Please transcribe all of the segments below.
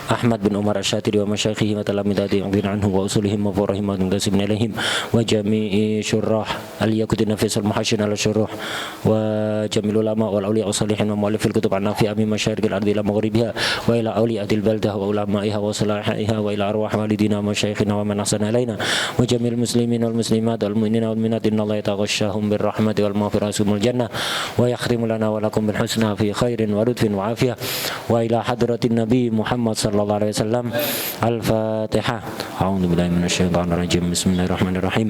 أحمد بن عمر الشاتري ومشايخه وتلامذته رضي عنهم وأصولهم وفورهم ومنتسبين إليهم وجميع شراح الياقوت النفيس المحشن على الشروح وجميع العلماء والأولياء والصالحين ومؤلف الكتب النافعة من مشارق الأرض إلى مغربها وإلى أولياء البلدة وعلمائها وصلاحها وإلى أرواح والدينا ومشايخنا ومن أحسن إلينا وجميع المسلمين والمسلمات والمؤمنين والمؤمنات إن الله يتغشاهم بالرحمة والمغفرة ثم الجنة ويختم لنا ولكم بالحسنى في خير ولطف وعافية وإلى حضرة النبي محمد صلى الله عليه وسلم الفاتحة. أعوذ بالله من الشيطان الرجيم. بسم الله الرحمن الرحيم.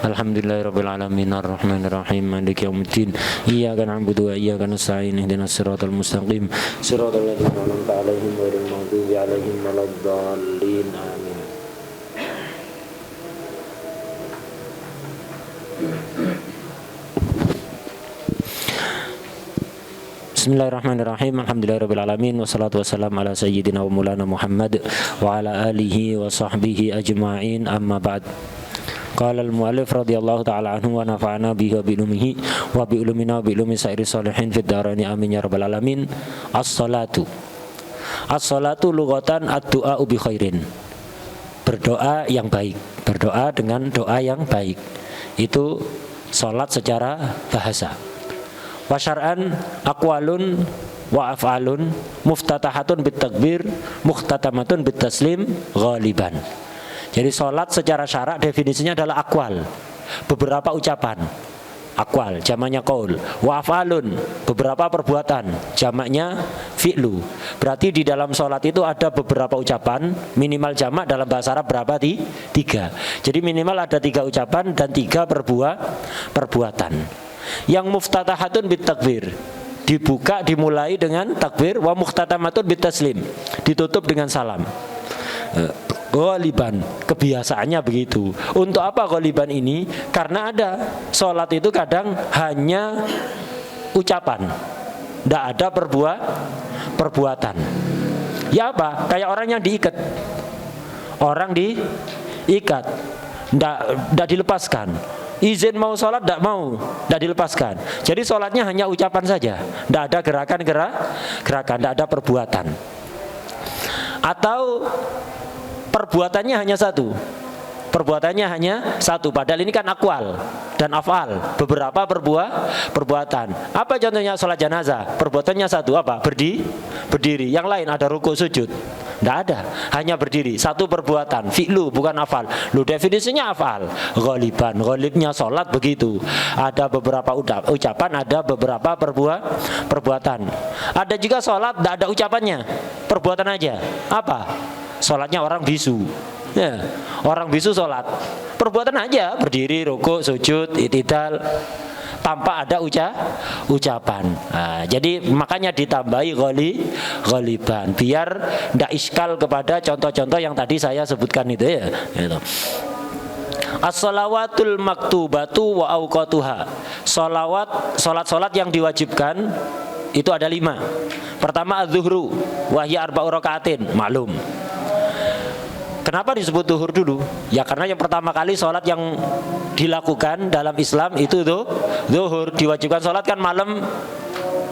الحمد لله رب العالمين الرحمن الرحيم مالك يوم الدين إياك نعبد وإياك نستعين اهدنا الصراط المستقيم صراط الذين أنعمت عليهم غير المغضوب عليهم ولا الضالين آمين. Bismillahirrahmanirrahim. Alhamdulillahirabbil alamin wassalatu wassalamu ala sayyidina wa maulana Muhammad wa ala alihi wa sahbihi ajma'in. Amma ba'd. Qala al-mu'allif radhiyallahu ta'ala anhu wa nafa'ana bihi wa bi ulumihi wa bi ulumina wa bi ulumi sairi salihin fid daraini amin ya rabbal alamin. As-salatu. As-salatu lughatan ad-du'a bi khairin. Berdoa yang baik. Berdoa dengan doa yang baik. Itu salat secara bahasa. Wa syar'an aqwalun wa af'alun muftatahatun bitakbir muhtatamatun bitaslim ghaliban. Jadi salat secara syarak definisinya adalah aqwal, beberapa ucapan. Aqwal jamaknya qaul, wa af'alun beberapa perbuatan, jamaknya fi'lu. Berarti di dalam salat itu ada beberapa ucapan, minimal jamak dalam bahasa Arab berapa? Tiga. Jadi minimal ada 3 ucapan dan 3 perbuatan. Yang muftatahatun bitakbir, dibuka dimulai dengan takbir, wa muhtatamatun bitaslim, ditutup dengan salam. Ghaliban, kebiasaannya begitu. Untuk apa ghaliban ini? Karena ada sholat itu kadang hanya ucapan, tidak ada perbuatan. Ya apa? Kayak orang yang diikat. Orang diikat, tidak dilepaskan. Izin mau sholat tidak mau, tidak dilepaskan. Jadi sholatnya hanya ucapan saja, tidak ada gerakan, tidak ada perbuatan. Atau perbuatannya hanya satu. Perbuatannya hanya satu. Padahal ini kan akwal dan afal, beberapa perbuatan. Apa contohnya sholat jenazah? Perbuatannya satu, apa? Berdiri. Yang lain ada rukuk sujud. Tidak ada, hanya berdiri. Satu perbuatan, fi'lu bukan afal. Lu definisinya afal. Ghaliban, ghalibnya sholat begitu. Ada beberapa ucapan, ada beberapa perbuatan. Ada juga sholat tidak ada ucapannya, perbuatan aja. Apa? Sholatnya orang bisu. Ya, orang bisu sholat, perbuatan aja, berdiri, rukuk, sujud, i'tidal, tanpa ada ucapan. Nah, jadi makanya ditambahi ghaliban biar tidak iskal kepada contoh-contoh yang tadi saya sebutkan itu ya. Gitu. As-salawatul maktubatu wa awqatuha. Salat yang diwajibkan itu ada 5. Pertama az-zuhru wa hiya arba'u rakaatin, maklum. Kenapa disebut zuhur dulu? Ya karena yang pertama kali sholat yang dilakukan dalam Islam itu zuhur. Diwajibkan sholat kan malam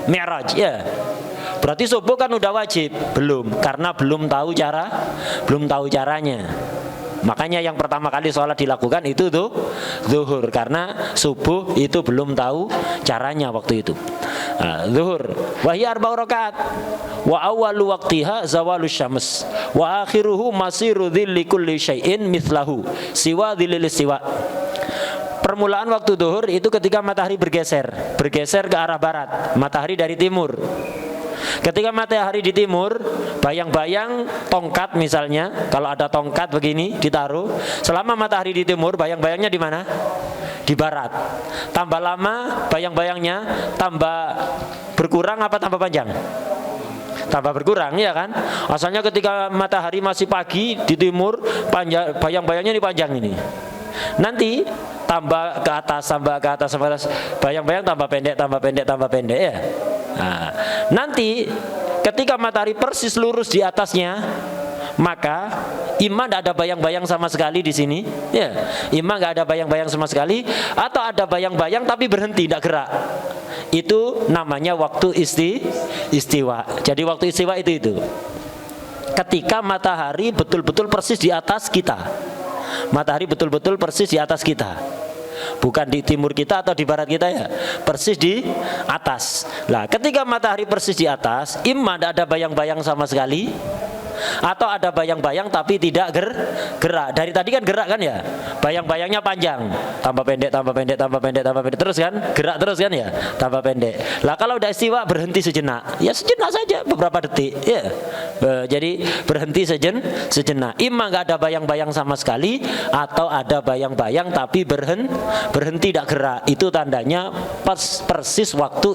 Mi'raj ya. Berarti subuh kan udah wajib? Belum, karena belum tahu caranya. Makanya yang pertama kali sholat dilakukan itu zuhur, karena subuh itu belum tahu caranya waktu itu. Zuhur wahya arba'u rakaat wa awwalu waqtiha zawalus syams wa akhiruhu masiru dhilli kulli syai'in mithlahu siwa dhillil istiwa. Permulaan waktu zuhur itu ketika matahari bergeser ke arah barat, matahari dari timur. Ketika matahari di timur, bayang-bayang tongkat misalnya, kalau ada tongkat begini ditaruh, selama matahari di timur, bayang-bayangnya di mana? Di barat. Tambah lama bayang-bayangnya tambah berkurang apa tambah panjang? Tambah berkurang ya kan? Asalnya ketika matahari masih pagi di timur, bayang-bayangnya ini panjang ini. Nanti tambah ke atas, bayang-bayang tambah pendek ya. Nah, nanti ketika matahari persis lurus di atasnya, maka imma tidak ada bayang-bayang sama sekali di sini, ya. Imma nggak ada bayang-bayang sama sekali, atau ada bayang-bayang tapi berhenti, tidak gerak. Itu namanya waktu istiwa. Jadi waktu istiwa itu. ketika matahari betul-betul persis di atas kita. Matahari betul-betul persis di atas kita, bukan di timur kita atau di barat kita ya, persis di atas. Lah ketika matahari persis di atas, imma tidak ada bayang-bayang sama sekali, atau ada bayang-bayang tapi tidak gerak. Dari tadi kan gerak kan ya, bayang-bayangnya panjang, tambah pendek, tambah pendek, tambah pendek, tambah pendek, terus kan, gerak terus kan ya, tambah pendek. Lah kalau udah istiwa berhenti sejenak, ya sejenak saja beberapa detik ya. Jadi berhenti sejenak. Imma nggak ada bayang-bayang sama sekali, atau ada bayang-bayang tapi berhenti tidak gerak. Itu tandanya persis waktu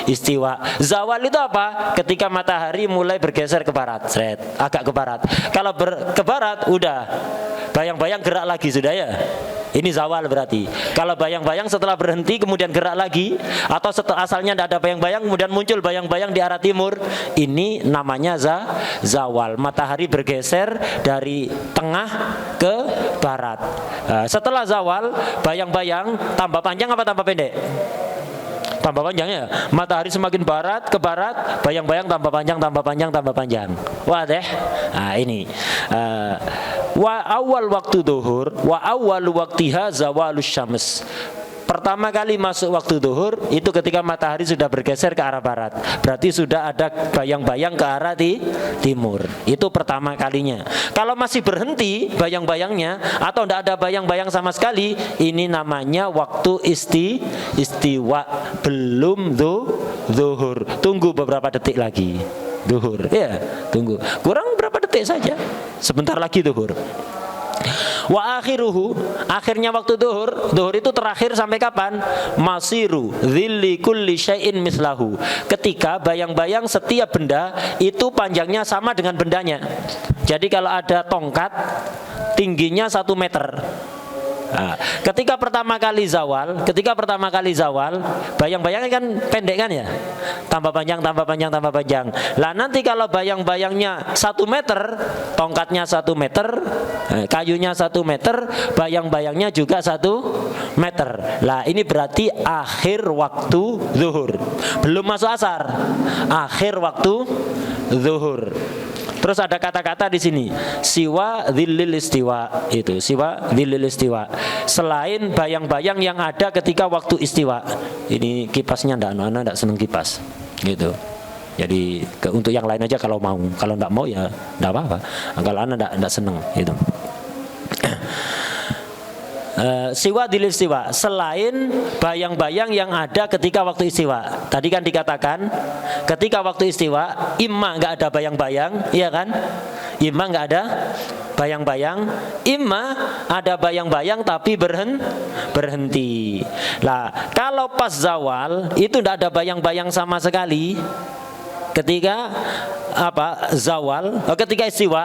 istiwa. Zawal itu apa? Ketika matahari mulai bergeser ke barat, agak ke barat. Kalau ke barat udah bayang-bayang gerak lagi sudah ya. Ini zawal berarti. Kalau bayang-bayang setelah berhenti kemudian gerak lagi, atau setelah asalnya tidak ada bayang-bayang kemudian muncul bayang-bayang di arah timur, ini namanya zawal. Matahari bergeser dari tengah ke barat. Setelah zawal, bayang-bayang tambah panjang apa tambah pendek? Tambah panjang ya. Matahari semakin barat ke barat, bayang-bayang tambah panjang, tambah panjang, tambah panjang. Wah deh. Nah ini wa awal waktu duhur wa awal waktiha zawalus syams. Pertama kali masuk waktu duhur itu ketika matahari sudah bergeser ke arah barat. Berarti sudah ada bayang-bayang ke arah timur. Itu pertama kalinya. Kalau masih berhenti bayang-bayangnya, atau tidak ada bayang-bayang sama sekali, ini namanya waktu istiwa. Belum duhur. Tunggu beberapa detik lagi. Duhur. Ya, tunggu. Kurang berapa detik saja. Sebentar lagi duhur. Wa akhiruhu, akhirnya waktu duhur itu terakhir sampai kapan? Masiru dhilli kulli syai'in mislahu. Ketika bayang-bayang setiap benda itu panjangnya sama dengan bendanya. Jadi kalau ada tongkat tingginya 1 meter. Nah, ketika pertama kali zawal, bayang-bayangnya kan pendek kan ya, tambah panjang, tambah panjang, tambah panjang. Lah nanti kalau bayang-bayangnya 1 meter, tongkatnya 1 meter, kayunya 1 meter, bayang-bayangnya juga 1 meter. Lah ini berarti akhir waktu zuhur, belum masuk asar, akhir waktu zuhur. Terus ada kata-kata di sini, siwa dzillil istiwa, itu siwa dzillil istiwa, selain bayang-bayang yang ada ketika waktu istiwa. Ini kipasnya enggak seneng kipas gitu. Jadi untuk yang lain aja kalau mau, kalau enggak mau ya enggak apa-apa. Kalau enggak seneng gitu. Siwa dilil istiwa, selain bayang-bayang yang ada ketika waktu istiwa. Tadi kan dikatakan ketika waktu istiwa imma nggak ada bayang-bayang, iya kan? Imma nggak ada bayang-bayang, imma ada bayang-bayang tapi berhenti. Lah kalau pas zawal itu nggak ada bayang-bayang sama sekali. Ketika zawal, ketika istiwa.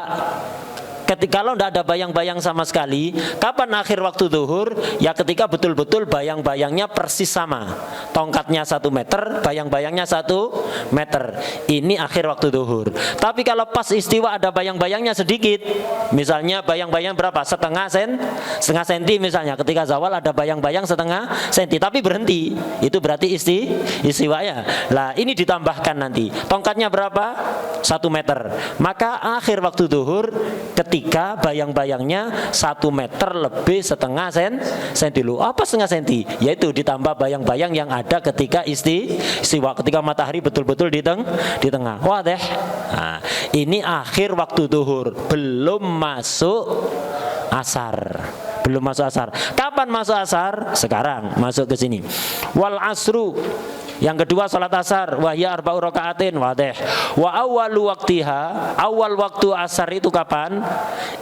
Kalau tidak ada bayang-bayang sama sekali, kapan akhir waktu zuhur? Ya ketika betul-betul bayang-bayangnya persis sama, tongkatnya 1 meter, bayang-bayangnya 1 meter. Ini akhir waktu zuhur. Tapi kalau pas istiwa ada bayang-bayangnya sedikit, misalnya bayang-bayang berapa? Setengah senti misalnya. Ketika zawal ada bayang-bayang setengah senti, tapi berhenti. Itu berarti istiwa ya. Lah ini ditambahkan nanti. Tongkatnya berapa? 1 meter. Maka akhir waktu zuhur ketika bayang-bayangnya 1 meter lebih setengah senti dulu. Apa setengah senti? Yaitu ditambah bayang-bayang yang ada ketika istiwa, ketika matahari betul-betul di tengah. Wah deh. Nah, ini akhir waktu zuhur, belum masuk asar. Belum masuk asar. Kapan masuk asar? Sekarang masuk ke sini. Wal asru. Yang kedua salat asar, wahya arba'u rakaatin, wadih. Wa awwalu waqtiha, awal waktu asar itu kapan?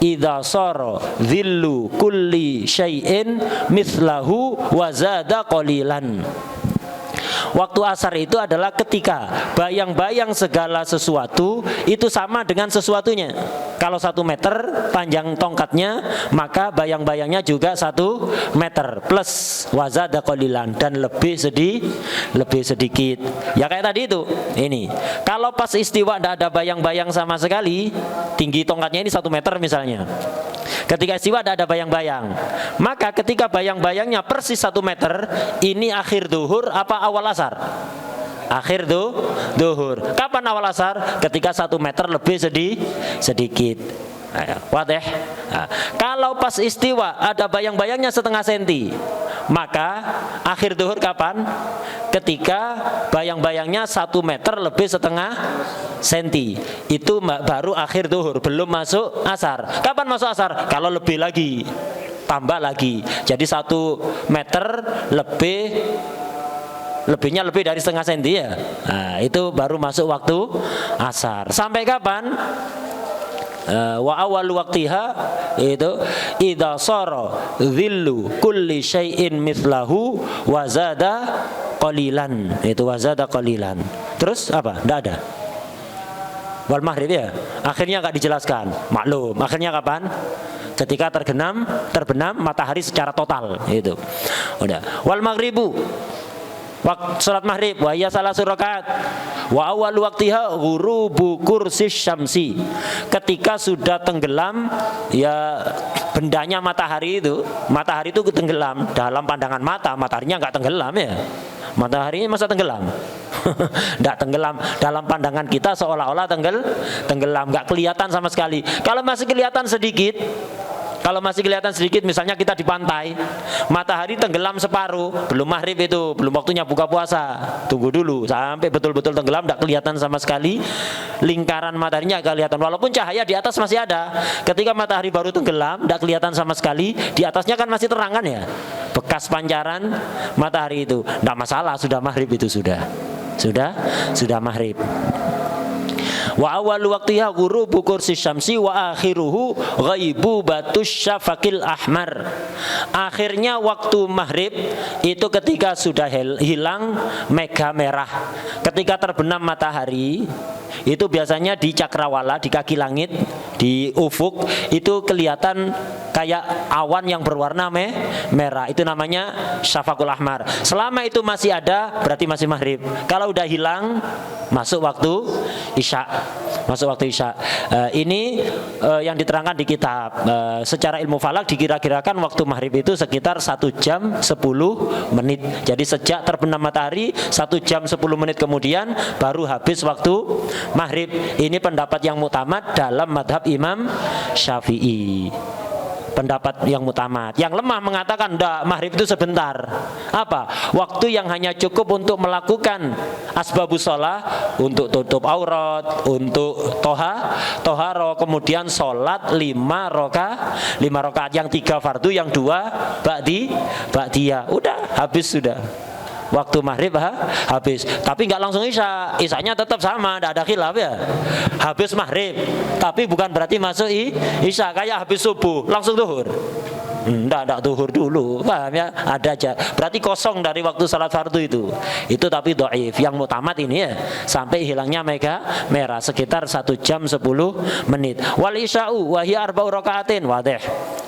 Idza sara dhillu kulli syai'in mithlahu wa zada qalilan. Waktu asar itu adalah ketika bayang-bayang segala sesuatu itu sama dengan sesuatunya. Kalau 1 meter panjang tongkatnya, maka bayang-bayangnya juga 1 meter plus wazada qalilan, dan lebih sedikit. Ya kayak tadi itu. Ini. Kalau pas istiwa tidak ada bayang-bayang sama sekali, tinggi tongkatnya ini 1 meter misalnya. Ketika istiwa tidak ada bayang-bayang, maka ketika bayang-bayangnya persis 1 meter, ini akhir zuhur apa awal asar? akhir duhur. Kapan awal asar? Ketika 1 meter lebih sedikit. Wadih. Nah, kalau pas istiwa ada bayang-bayangnya setengah senti, maka akhir duhur kapan? Ketika bayang-bayangnya 1 meter lebih setengah senti. Itu baru akhir duhur, belum masuk asar. Kapan masuk asar? Kalau lebih lagi, tambah lagi. Jadi 1 meter lebihnya lebih dari setengah senti ya. Nah, itu baru masuk waktu asar. Sampai kapan? Wa awal waqtiha itu idza sara dhillu kulli syai'in mithlahu wa zada qalilan. Itu wa zada qalilan. Terus apa? Enggak ada. Wal maghrib ya. Akhirnya enggak dijelaskan. Maklum. Akhirnya kapan? Ketika terbenam matahari secara total itu. Udah. Wal maghribu waktu salat maghrib wa ya salah rakaat wa awal waqtiha ghurubu kursis syamsi. Ketika sudah tenggelam ya bendanya matahari itu tenggelam dalam pandangan mata. Mataharinya enggak tenggelam ya. Matahari masa tenggelam? Enggak tenggelam. Dalam pandangan kita seolah-olah tenggelam, enggak kelihatan sama sekali. Kalau masih kelihatan sedikit, misalnya kita di pantai, matahari tenggelam separuh, belum maghrib itu, belum waktunya buka puasa. Tunggu dulu sampai betul-betul tenggelam, tidak kelihatan sama sekali, lingkaran mataharinya agak kelihatan. Walaupun cahaya di atas masih ada. Ketika matahari baru tenggelam, tidak kelihatan sama sekali, di atasnya kan masih terang kan ya, bekas pancaran matahari itu. Tidak masalah, sudah maghrib itu sudah maghrib. Wa awal waqtiha ghurubu kursi syamsi wa akhiruhu ghaibu batus syafaqil ahmar. Akhirnya waktu maghrib itu ketika sudah hilang mega merah. Ketika terbenam matahari itu biasanya di cakrawala, di kaki langit, di ufuk itu kelihatan kayak awan yang berwarna merah. Itu namanya syafaqul ahmar. Selama itu masih ada berarti masih maghrib. Kalau udah hilang masuk waktu isya. Ini yang diterangkan di kitab. Secara ilmu falak dikira-kirakan waktu maghrib itu sekitar 1 jam 10 menit. Jadi sejak terbenam matahari 1 jam 10 menit kemudian baru habis waktu maghrib. Ini pendapat yang mutamad dalam madhab Imam Syafi'i. Pendapat yang mutamad. Yang lemah mengatakan enggak, maghrib itu sebentar. Apa? Waktu yang hanya cukup untuk melakukan asbabus shalah, untuk tutup aurat, untuk toharo, kemudian sholat 5 rakaat, yang 3 fardu, yang 2 ba'diyah. Udah habis sudah. Waktu maghrib habis, tapi nggak langsung isya. Isyanya tetap sama, tidak ada khilaf ya. Habis maghrib, tapi bukan berarti masuk isya. Kayak habis subuh langsung zuhur. Enggak zuhur dulu, paham ya? Ada aja. Berarti kosong dari waktu salat fardu itu. Itu tapi dhaif. Yang mutamad ini ya sampai hilangnya mega merah sekitar 1 jam 10 menit. Wal isya'u wa hiya arba'u raka'atin wadih.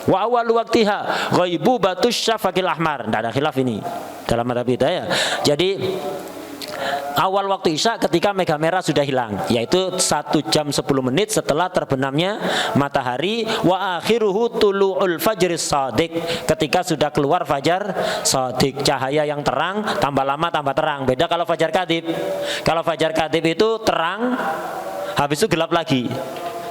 Wa awal waqtiha ghaibu batus syafaqil ahmar. Enggak ada khilaf ini dalam madhab kita ya. Jadi awal waktu isya ketika mega merah sudah hilang, yaitu 1 jam 10 menit setelah terbenamnya matahari. Wa akhiruhu tulu'ul fajris shadiq. Ketika sudah keluar fajar shadiq, cahaya yang terang, tambah lama tambah terang. Beda kalau fajar kadhib. Kalau fajar kadhib itu terang, habis itu gelap lagi.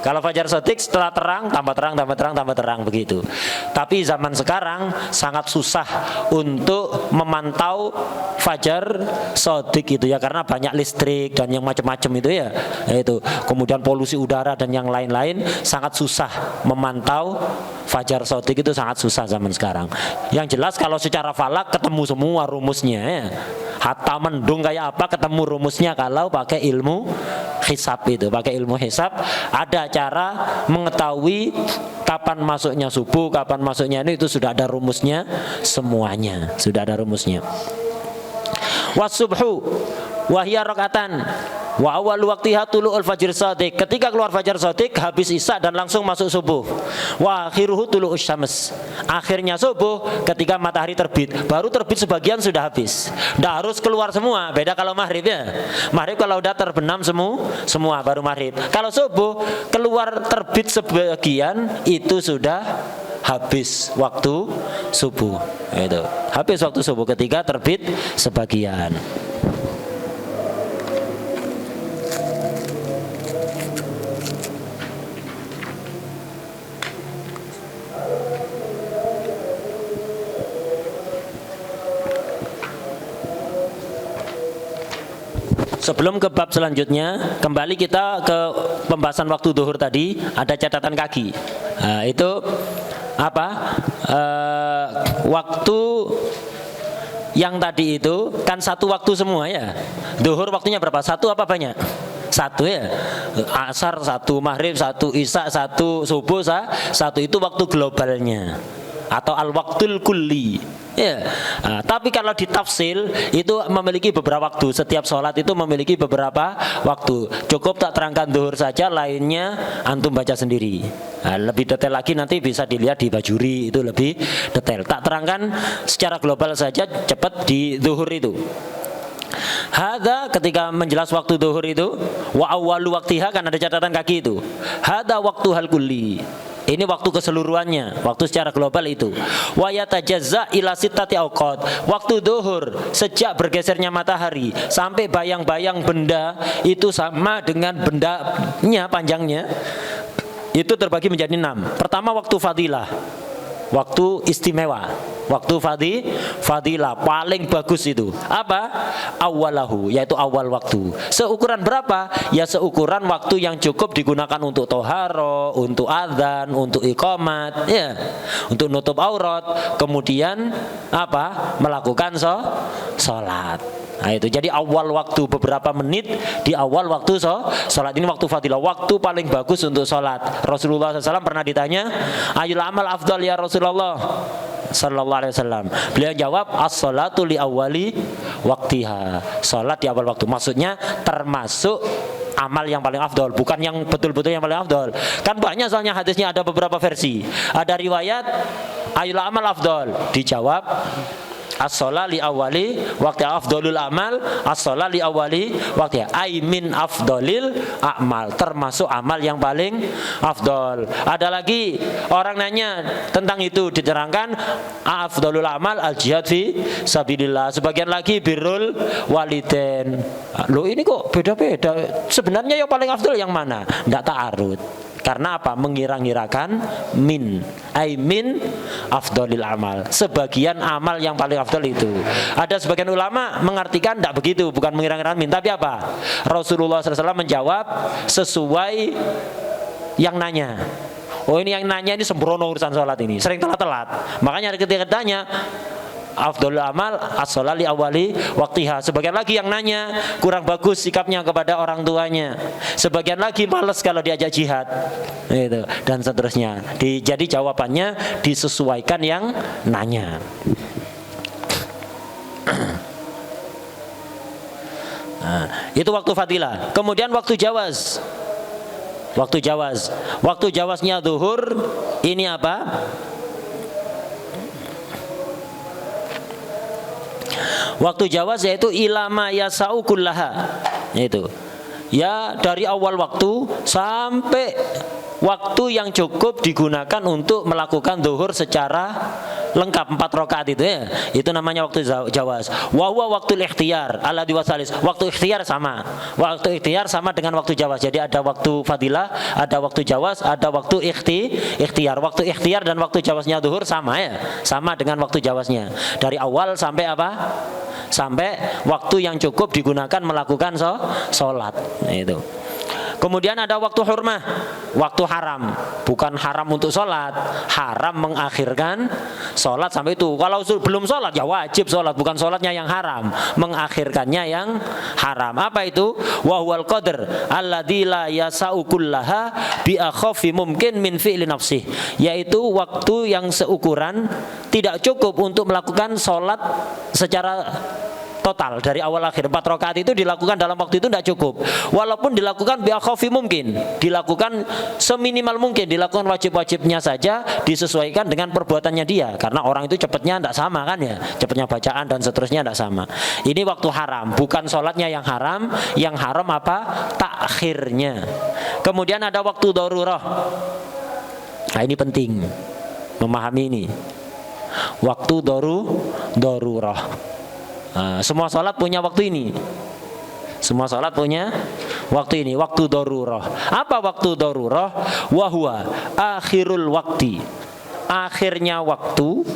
Kalau fajar shadiq setelah terang, tambah terang begitu. Tapi zaman sekarang sangat susah untuk memantau fajar shadiq itu ya, karena banyak listrik dan yang macam-macam itu ya. Itu kemudian polusi udara dan yang lain-lain, sangat susah memantau fajar shadiq itu, sangat susah zaman sekarang. Yang jelas kalau secara falak ketemu semua rumusnya ya. Hatta mendung kayak apa ketemu rumusnya kalau pakai ilmu hisab itu. Pakai ilmu hisab ada cara mengetahui kapan masuknya subuh, kapan masuknya itu sudah ada rumusnya semuanya. Sudah ada rumusnya. Wasubhu wahya rakaatan wa awal waqtiha tulu'ul fajr shadiq. Ketika keluar fajar shadiq habis isya dan langsung masuk subuh. Wa akhiruhu tulu'us syams. Akhirnya subuh ketika matahari terbit. Baru terbit sebagian sudah habis. Tidak harus keluar semua. Beda kalau maghrib ya. Maghrib kalau udah terbenam semua baru maghrib. Kalau subuh keluar terbit sebagian itu sudah habis waktu subuh. Itu habis waktu subuh ketika terbit sebagian. Sebelum ke bab selanjutnya, kembali kita ke pembahasan waktu zuhur tadi. Ada catatan kaki. Nah, itu apa? Waktu yang tadi itu kan satu waktu semua ya. Zuhur waktunya berapa? Satu apa banyak? Satu ya. Asar satu, maghrib satu, isya satu, subuh satu, itu waktu globalnya atau al-waqtul kulli. Ya. Nah, tapi kalau ditafsil itu memiliki beberapa waktu. Setiap sholat itu memiliki beberapa waktu. Cukup tak terangkan zuhur saja, lainnya antum baca sendiri. Nah, lebih detail lagi nanti bisa dilihat di Bajuri, itu lebih detail. Tak terangkan secara global saja, cepat di zuhur itu. Hada ketika menjelas waktu zuhur itu, wa awwalu waqtiha, kan ada catatan kaki itu. Hada waktu hal kulli. Ini waktu keseluruhannya, waktu secara global itu. Wa yatajazza ila sittati awqat. Waktu zuhur sejak bergesernya matahari sampai bayang-bayang benda itu sama dengan bendanya panjangnya. Itu terbagi menjadi 6. Pertama waktu fadilah. Waktu istimewa, waktu fadilah paling bagus itu apa? Awalahu, yaitu awal waktu. Seukuran berapa? Ya seukuran waktu yang cukup digunakan untuk toharo, untuk adzan, untuk iqamat, ya, untuk nutup aurat. Kemudian apa? Melakukan sholat. Nah itu jadi awal waktu, beberapa menit di awal waktu sholat. Ini waktu fadilah, waktu paling bagus untuk sholat. Rasulullah SAW pernah ditanya, ayul amal afdal ya Rasulullah sallallahu alaihi wasallam. Beliau jawab, as-sholatu li awali waktiha. Sholat di awal waktu, maksudnya termasuk amal yang paling afdol, bukan yang betul-betul yang paling afdol. Kan banyak soalnya hadisnya, ada beberapa versi. Ada riwayat ayul amal afdol, dijawab as-sholat li awali waktu afdolul amal, as-sholat li awali waktu ay min afdolil amal, termasuk amal yang paling afdol. Ada lagi orang nanya tentang itu, diterangkan afdolul amal al-jihad fi sabilillah. Sebagian lagi birrul walidain. Loh ini kok beda-beda, sebenarnya yang paling afdol yang mana? Tidak ta'arud. Karena apa? Mengira-ngirakan min afdolil amal, sebagian amal yang paling afdol itu. Ada sebagian ulama mengartikan tidak begitu, bukan mengira-ngirakan min, tapi apa? Rasulullah SAW menjawab sesuai yang nanya. Oh ini yang nanya ini sembrono urusan sholat ini, sering telat-telat. Makanya ketika ditanya afdolul amal as-sholat li awali waktiha. Sebagian lagi yang nanya kurang bagus sikapnya kepada orang tuanya. Sebagian lagi malas kalau diajak jihad. Itu dan seterusnya. Jadi jawabannya disesuaikan yang nanya. Nah, itu waktu fadilah. Kemudian waktu jawaz. Waktu jawaznya zuhur ini apa? Waktu jawaz yaitu ilama yasau kullaha. Itu ya dari awal waktu sampai waktu yang cukup digunakan untuk melakukan zuhur secara lengkap 4 rakaat itu ya. Itu namanya waktu jawaz. Wa huwa waktu ikhtiyar ala diwasalis. Waktu ikhtiyar sama. Waktu ikhtiyar sama dengan waktu jawaz. Jadi ada waktu fadilah, ada waktu jawaz, ada waktu ikhtiyar. Waktu ikhtiyar dan waktu jawaznya zuhur sama ya. Sama dengan waktu jawaznya. Dari awal sampai apa? Sampai waktu yang cukup digunakan melakukan sholat. Nah, itu. Kemudian ada waktu hurmah, waktu haram, bukan haram untuk sholat, haram mengakhirkan sholat sampai itu. Kalau belum sholat ya wajib sholat, bukan sholatnya yang haram, mengakhirkannya yang haram. Apa itu? Wahwal qadr alladzi la yasau kullaha bi akhafi mungkin min fi'li nafsih, yaitu waktu yang seukuran tidak cukup untuk melakukan sholat secara total dari awal akhir. 4 rakaat itu dilakukan dalam waktu itu tidak cukup. Walaupun dilakukan biakhafi mungkin, dilakukan seminimal mungkin, dilakukan wajib-wajibnya saja, disesuaikan dengan perbuatannya dia. Karena orang itu cepatnya tidak sama kan ya, cepatnya bacaan dan seterusnya tidak sama. Ini waktu haram, bukan sholatnya yang haram. Yang haram apa? Takhirnya. Kemudian ada waktu darurah. Nah ini penting memahami ini. Waktu darurah. Nah, semua sholat punya waktu ini. Semua sholat punya waktu ini. Waktu darurah. Apa waktu darurah? Wahwa akhirul wakti. Akhirnya waktu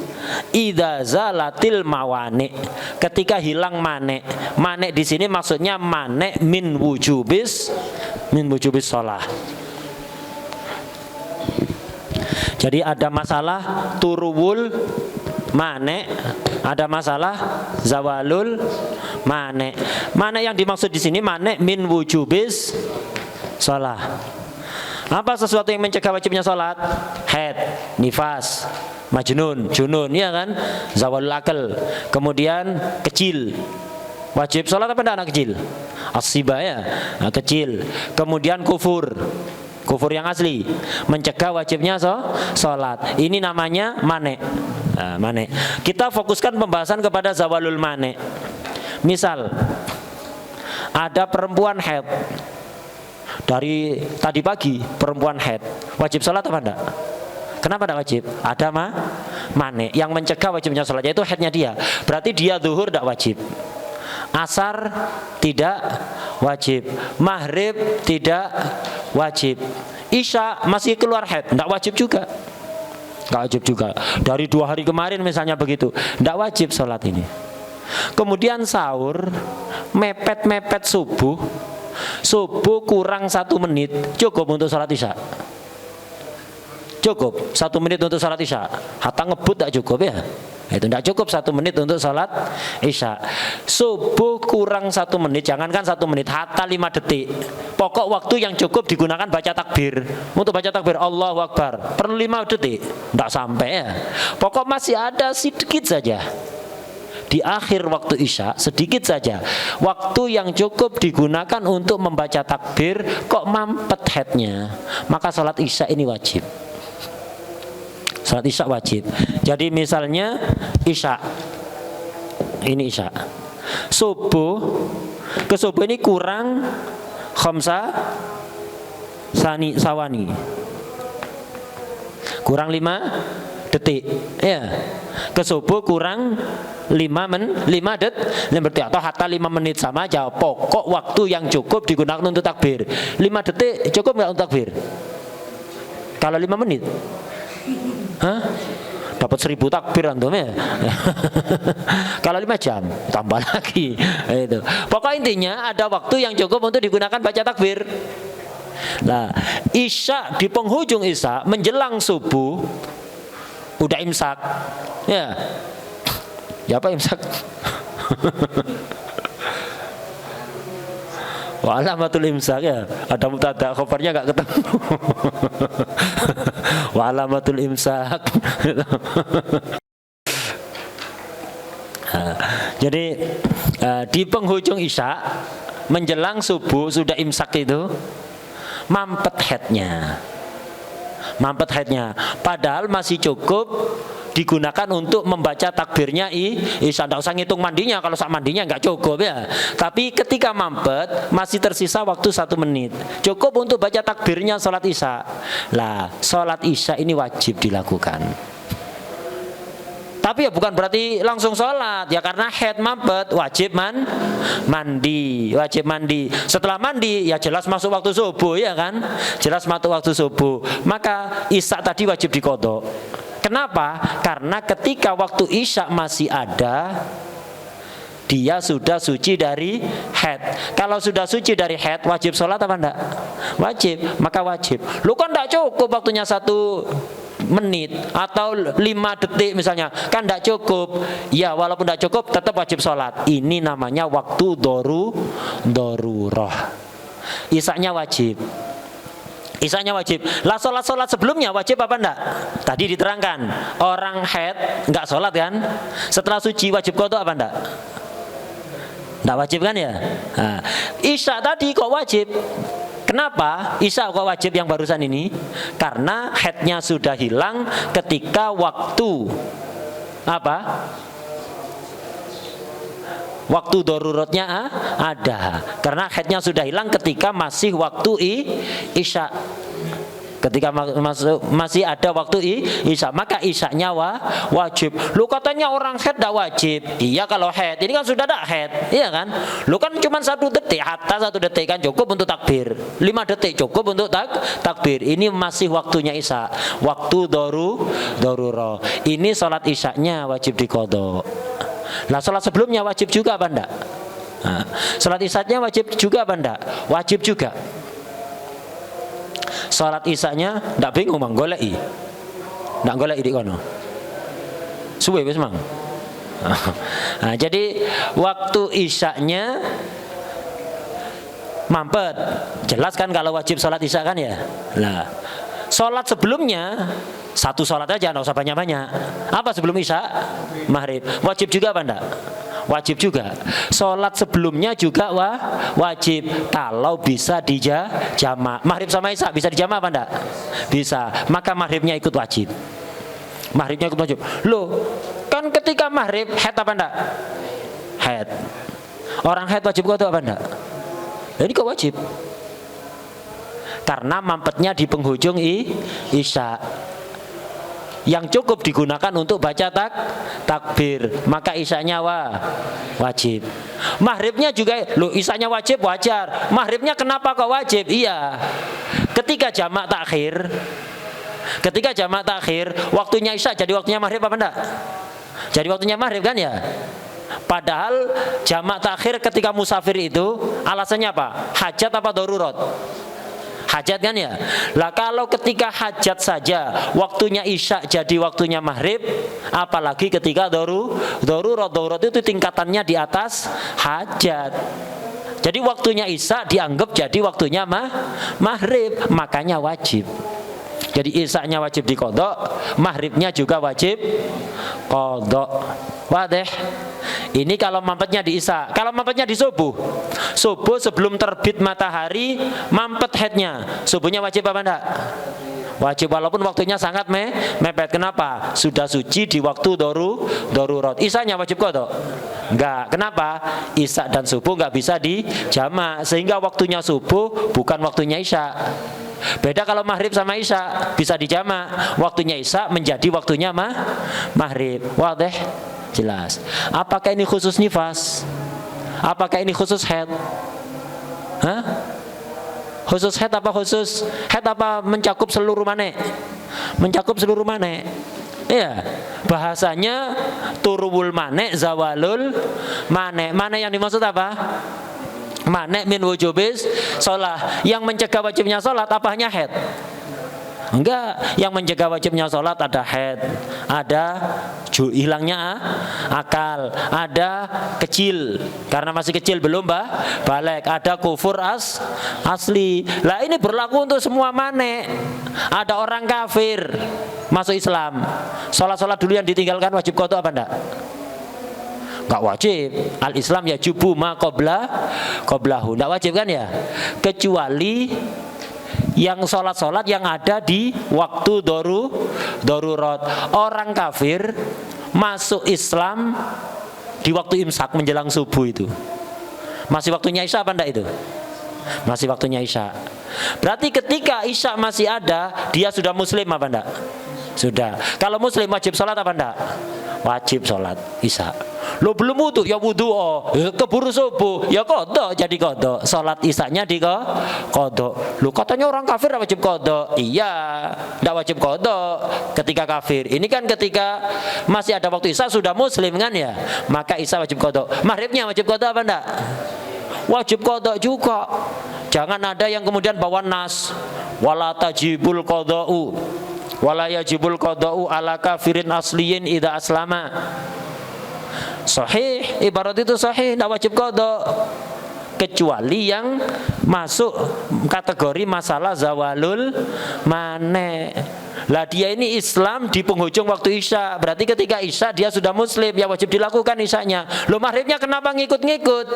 idza zalatil mawani, ketika hilang mane. Mane di sini maksudnya mane min wujubis shalah. Jadi ada masalah turuwul mane, ada masalah zawalul mane. Mane yang dimaksud di sini mane min wujubis shalah. Apa sesuatu yang mencegah wajibnya sholat? Haid, nifas, majnun, junun, ya kan? Zawalul akal. Kemudian kecil. Wajib sholat apa enggak anak kecil? As-siba ya, nah, kecil. Kemudian kufur. Kufur yang asli mencegah wajibnya sholat. Ini namanya mane. Nah, mane. Kita fokuskan pembahasan kepada zawalul mane. Misal ada perempuan haid. Dari tadi pagi perempuan haid, wajib sholat apa enggak? Kenapa enggak wajib? Ada mane yang mencegah wajibnya sholat, yaitu haidnya dia. Berarti dia zuhur enggak wajib, asar tidak wajib, maghrib tidak wajib, isya masih keluar haid, enggak wajib juga. Enggak wajib juga. Dari 2 hari kemarin misalnya begitu, enggak wajib sholat ini. Kemudian sahur, mepet-mepet subuh kurang 1 menit, cukup untuk sholat isya. Cukup 1 menit untuk sholat isya. Hatta ngebut tak cukup ya. Itu tidak cukup 1 menit untuk sholat isya. Subuh kurang 1 menit, jangankan 1 menit, hatta 5 detik. Pokok waktu yang cukup digunakan baca takbir. Untuk baca takbir Allahu Akbar perlu 5 detik, tidak sampai ya. Pokok masih ada sedikit saja. Di akhir waktu isya sedikit saja waktu yang cukup digunakan untuk membaca takbir, kok mampet headnya, maka sholat isya ini wajib. Sholat isya wajib. Jadi misalnya isya, ini isya, subuh ke subuh ini kurang khamsa sawani, kurang 5 detik ya. Ke subuh kurang 5 detik atau hatta 5 menit, sama aja. Pokok waktu yang cukup digunakan untuk takbir. 5 detik cukup nggak untuk takbir? Kalau 5 menit, hah? Dapat 1000 takbir antum ya. Kalau 5 jam tambah lagi. Itu. Pokok intinya ada waktu yang cukup untuk digunakan baca takbir. Nah, isya di penghujung isya menjelang subuh udah imsak ya. Ya apa imsak? Wa alamatul imsak ya. Ada mubtada khabarnya enggak ketemu. Wa alamatul imsak. Jadi di penghujung isya menjelang subuh sudah imsak itu mampet headnya. Padahal masih cukup digunakan untuk membaca takbirnya isya. Tidak usah ngitung mandinya, kalau sak mandinya nggak cukup ya. Tapi ketika mampet masih tersisa waktu 1 menit, cukup untuk baca takbirnya sholat isya. Lah, sholat isya ini wajib dilakukan. Tapi ya bukan berarti langsung sholat ya, karena haid mampet wajib mandi. Setelah mandi ya jelas masuk waktu subuh ya kan, jelas masuk waktu subuh, maka isya tadi wajib diqadha. Kenapa? Karena ketika waktu isya masih ada, dia sudah suci dari haid. Kalau sudah suci dari haid, wajib sholat apa enggak? Wajib, maka wajib. Lu kan enggak cukup waktunya 1 menit atau 5 detik misalnya, kan tidak cukup ya. Walaupun tidak cukup tetap wajib sholat. Ini namanya waktu darurah. Isanya wajib. Lah sholat sebelumnya wajib apa enggak? Tadi diterangkan orang haid enggak sholat kan, setelah suci wajib qadha apa enggak? Enggak wajib kan ya. Nah, isya tadi kok wajib. Kenapa isya kok wajib yang barusan ini? Karena haidnya sudah hilang ketika waktu apa? Waktu daruratnya ada. Karena haidnya sudah hilang ketika masih waktu isya. Ketika masih ada waktu isya, maka isyanya wajib. Lu katanya orang haid tidak wajib. Iya kalau haid, ini kan sudah tidak haid, iya kan? Lu kan cuma 1 detik, hatta 1 detik kan cukup untuk takbir. 5 detik cukup untuk takbir. Ini masih waktunya isya, waktu darurah. Ini sholat isyanya wajib diqadha. Lah sholat sebelumnya wajib juga apa enggak? Nah, sholat isyanya wajib juga apa enggak? Wajib juga. Salat isanya ndak bingung mang goleki. Ndak goleki di kono. Suwe wis mang. Nah, jadi waktu isyanya mampet. Jelas kan kalau wajib salat isya kan ya. Lah, salat sebelumnya 1 salat aja enggak usah banyak-banyak. Apa sebelum isya? Maghrib. Wajib juga apa enggak? Wajib juga. Sholat sebelumnya juga wajib. Kalau bisa dijamak. Maghrib sama isya bisa dijamak apa enggak? Bisa. Maka maghribnya ikut wajib. Maghribnya ikut wajib. Loh, kan ketika maghrib haid apa enggak? Haid. Orang haid wajib qadha apa enggak? Ini kok wajib? Karena mampetnya di penghujung isya. Yang cukup digunakan untuk baca takbir, maka isyanya wajib. Maghribnya juga, lo isyanya wajib wajar. Maghribnya kenapa kok wajib? Iya, ketika jamak takhir, waktunya isya jadi waktunya maghrib apa enggak? Jadi waktunya maghrib kan ya. Padahal jamak takhir ketika musafir itu alasannya apa? Hajat apa darurat? Hajat kan ya. Lah kalau ketika hajat saja waktunya isya jadi waktunya maghrib, apalagi ketika darurat itu tingkatannya di atas hajat. Jadi waktunya isya dianggap jadi waktunya maghrib, makanya wajib. Jadi isyanya wajib diqadha, maghribnya juga wajib qadha. Wadih. Ini kalau mampetnya di isya. Kalau mampetnya di subuh sebelum terbit matahari mampet haidnya, subuhnya wajib apa enggak? Wajib walaupun waktunya sangat mepet. Kenapa? Sudah suci di waktu darurat. Isyanya wajib qadha? Enggak. Kenapa? Isya dan subuh enggak bisa dijamak, sehingga waktunya subuh bukan waktunya isya. Beda kalau maghrib sama isya bisa dijamak, waktunya isya menjadi waktunya maghrib. Wadih? Jelas. Apakah ini khusus nifas? Apakah ini khusus haid? Hah? Khusus haid apa khusus haid apa mencakup seluruh mane? Mencakup seluruh mane. Iya. Bahasanya turul mane, zawalul mane. Mane yang dimaksud apa? Mane min wujubis sholat. Yang mencegah wajibnya sholat apa hanya haid? Enggak, yang mencegah wajibnya sholat ada haid, ada hilangnya akal, ada kecil karena masih kecil belum balik, ada kufur asli. Lah ini berlaku untuk semua mane. Ada orang kafir masuk Islam, sholat dulu yang ditinggalkan wajib qadha apa enggak? Enggak wajib. Al Islam ya jubu ma qablahu. Enggak wajib kan ya? Kecuali yang sholat yang ada di waktu darurat. Orang kafir masuk Islam di waktu imsak menjelang subuh itu. Masih waktunya isya apa enggak itu? Masih waktunya isya. Berarti ketika isya masih ada, dia sudah muslim apa enggak? Sudah. Kalau muslim wajib sholat apa enggak? Wajib sholat isya. Lo belum wudu ya wudu, keburu subuh ya qadha, jadi qadha. Salat isyanya di qadha. Lo katanya orang kafir wajib qadha. Iya, enggak wajib qadha ketika kafir. Ini kan ketika masih ada waktu isya sudah muslim kan ya. Maka isya wajib qadha. Maghribnya wajib qadha apa enggak? Wajib qadha juga. Jangan ada yang kemudian bawa nas wala tajibul qadha'u wala yajibul qadha'u ala kafirin asliyin idza aslama. Sahih, ibarat itu sahih, tidak wajib qadha kecuali yang masuk kategori masalah zawalul mane. Lah dia ini Islam di penghujung waktu isya, berarti ketika isya dia sudah muslim, ya wajib dilakukan isyanya. Lo maghribnya kenapa ngikut-ngikut?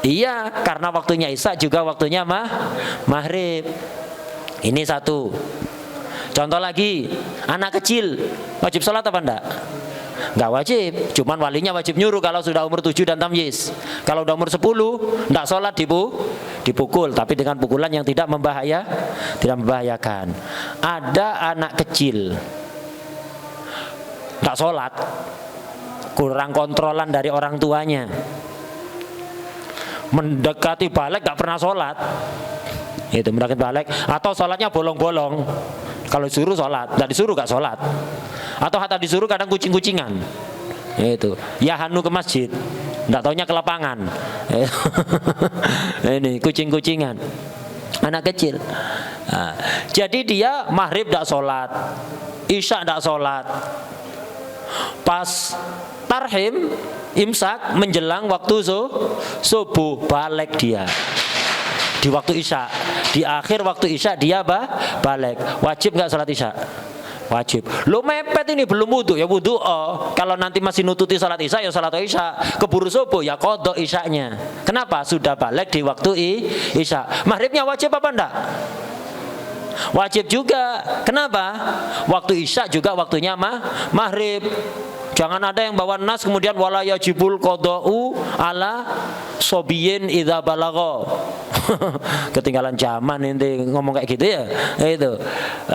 Iya, karena waktunya isya juga waktunya maghrib. Ini satu. Contoh lagi, anak kecil wajib sholat apa enggak? nggak wajib, cuman walinya wajib nyuruh kalau sudah umur 7 dan tamyiz. Kalau udah umur 10 nggak sholat dipukul, tapi dengan pukulan yang tidak membahayakan. Ada anak kecil nggak sholat, kurang kontrolan dari orang tuanya, mendekati balik nggak pernah sholat, itu mendekati balik, atau sholatnya bolong-bolong. Kalau disuruh sholat, nggak disuruh nggak sholat, atau hatta disuruh kadang kucing-kucingan, itu ya hanu ke masjid, nggak taunya ke lapangan. Ini kucing-kucingan, anak kecil. Nah, jadi dia maghrib nggak sholat, isya nggak sholat, pas tarhim imsak menjelang waktu subuh balik dia di waktu isya, di akhir waktu isya dia balik. Wajib nggak sholat isya? Wajib. Lo mepet ini belum wudu ya wudu. Oh, kalau nanti masih nututi sholat isya ya sholat isya. Keburu subuh ya qadha isyanya. Kenapa? Sudah balik di waktu isya. Maghribnya wajib apa enggak? Wajib juga. Kenapa? Waktu isya juga waktunya maghrib. Jangan ada yang bawa nas kemudian wala yajibul qada'u ala sobiyin idza balagha. Ketinggalan zaman ini ngomong kayak gitu ya.